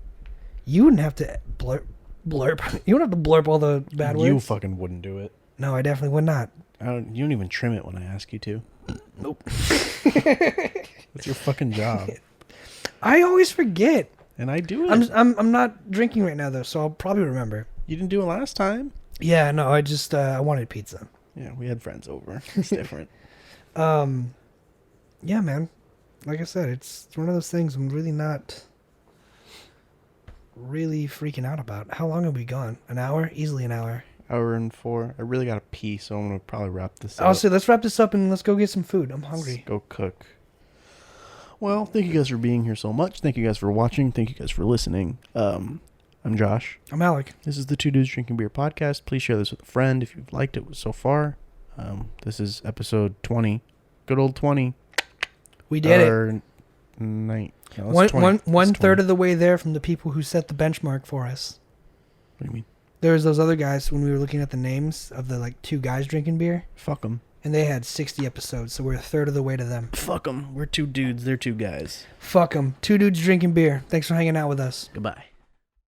Speaker 2: You wouldn't have to blurp. You wouldn't have to blurp all the bad words.
Speaker 1: You fucking wouldn't do it.
Speaker 2: No, I definitely would not.
Speaker 1: You don't even trim it when I ask you to.
Speaker 2: Nope.
Speaker 1: That's your fucking job.
Speaker 2: I always forget.
Speaker 1: And I do it.
Speaker 2: I'm not drinking right now though, so I'll probably remember.
Speaker 1: You didn't do it last time.
Speaker 2: Yeah, no, I just I wanted pizza.
Speaker 1: Yeah, we had friends over. It's different.
Speaker 2: Yeah, man. Like I said, it's one of those things I'm really not really freaking out about. How long have we gone? An hour? Easily an hour.
Speaker 1: Hour and 4. I really got to pee, so I'm going to probably wrap this up.
Speaker 2: I'll say let's wrap this up and let's go get some food. I'm hungry.
Speaker 1: Let's go cook. Well, thank you guys for being here so much. Thank you guys for watching. Thank you guys for listening. I'm Josh.
Speaker 2: I'm Alec.
Speaker 1: This is the Two Dudes Drinking Beer podcast. Please share this with a friend if you've liked it so far. This is episode 20. Good old 20.
Speaker 2: We did it. One third of the way there from the people who set the benchmark for us.
Speaker 1: What do you mean?
Speaker 2: There was those other guys when we were looking at the names of the like 2 guys drinking beer.
Speaker 1: Fuck them.
Speaker 2: And they had 60 episodes, so we're a third of the way to them.
Speaker 1: Fuck them. We're 2 dudes. They're 2 guys.
Speaker 2: Fuck them. 2 dudes drinking beer. Thanks for hanging out with us.
Speaker 1: Goodbye.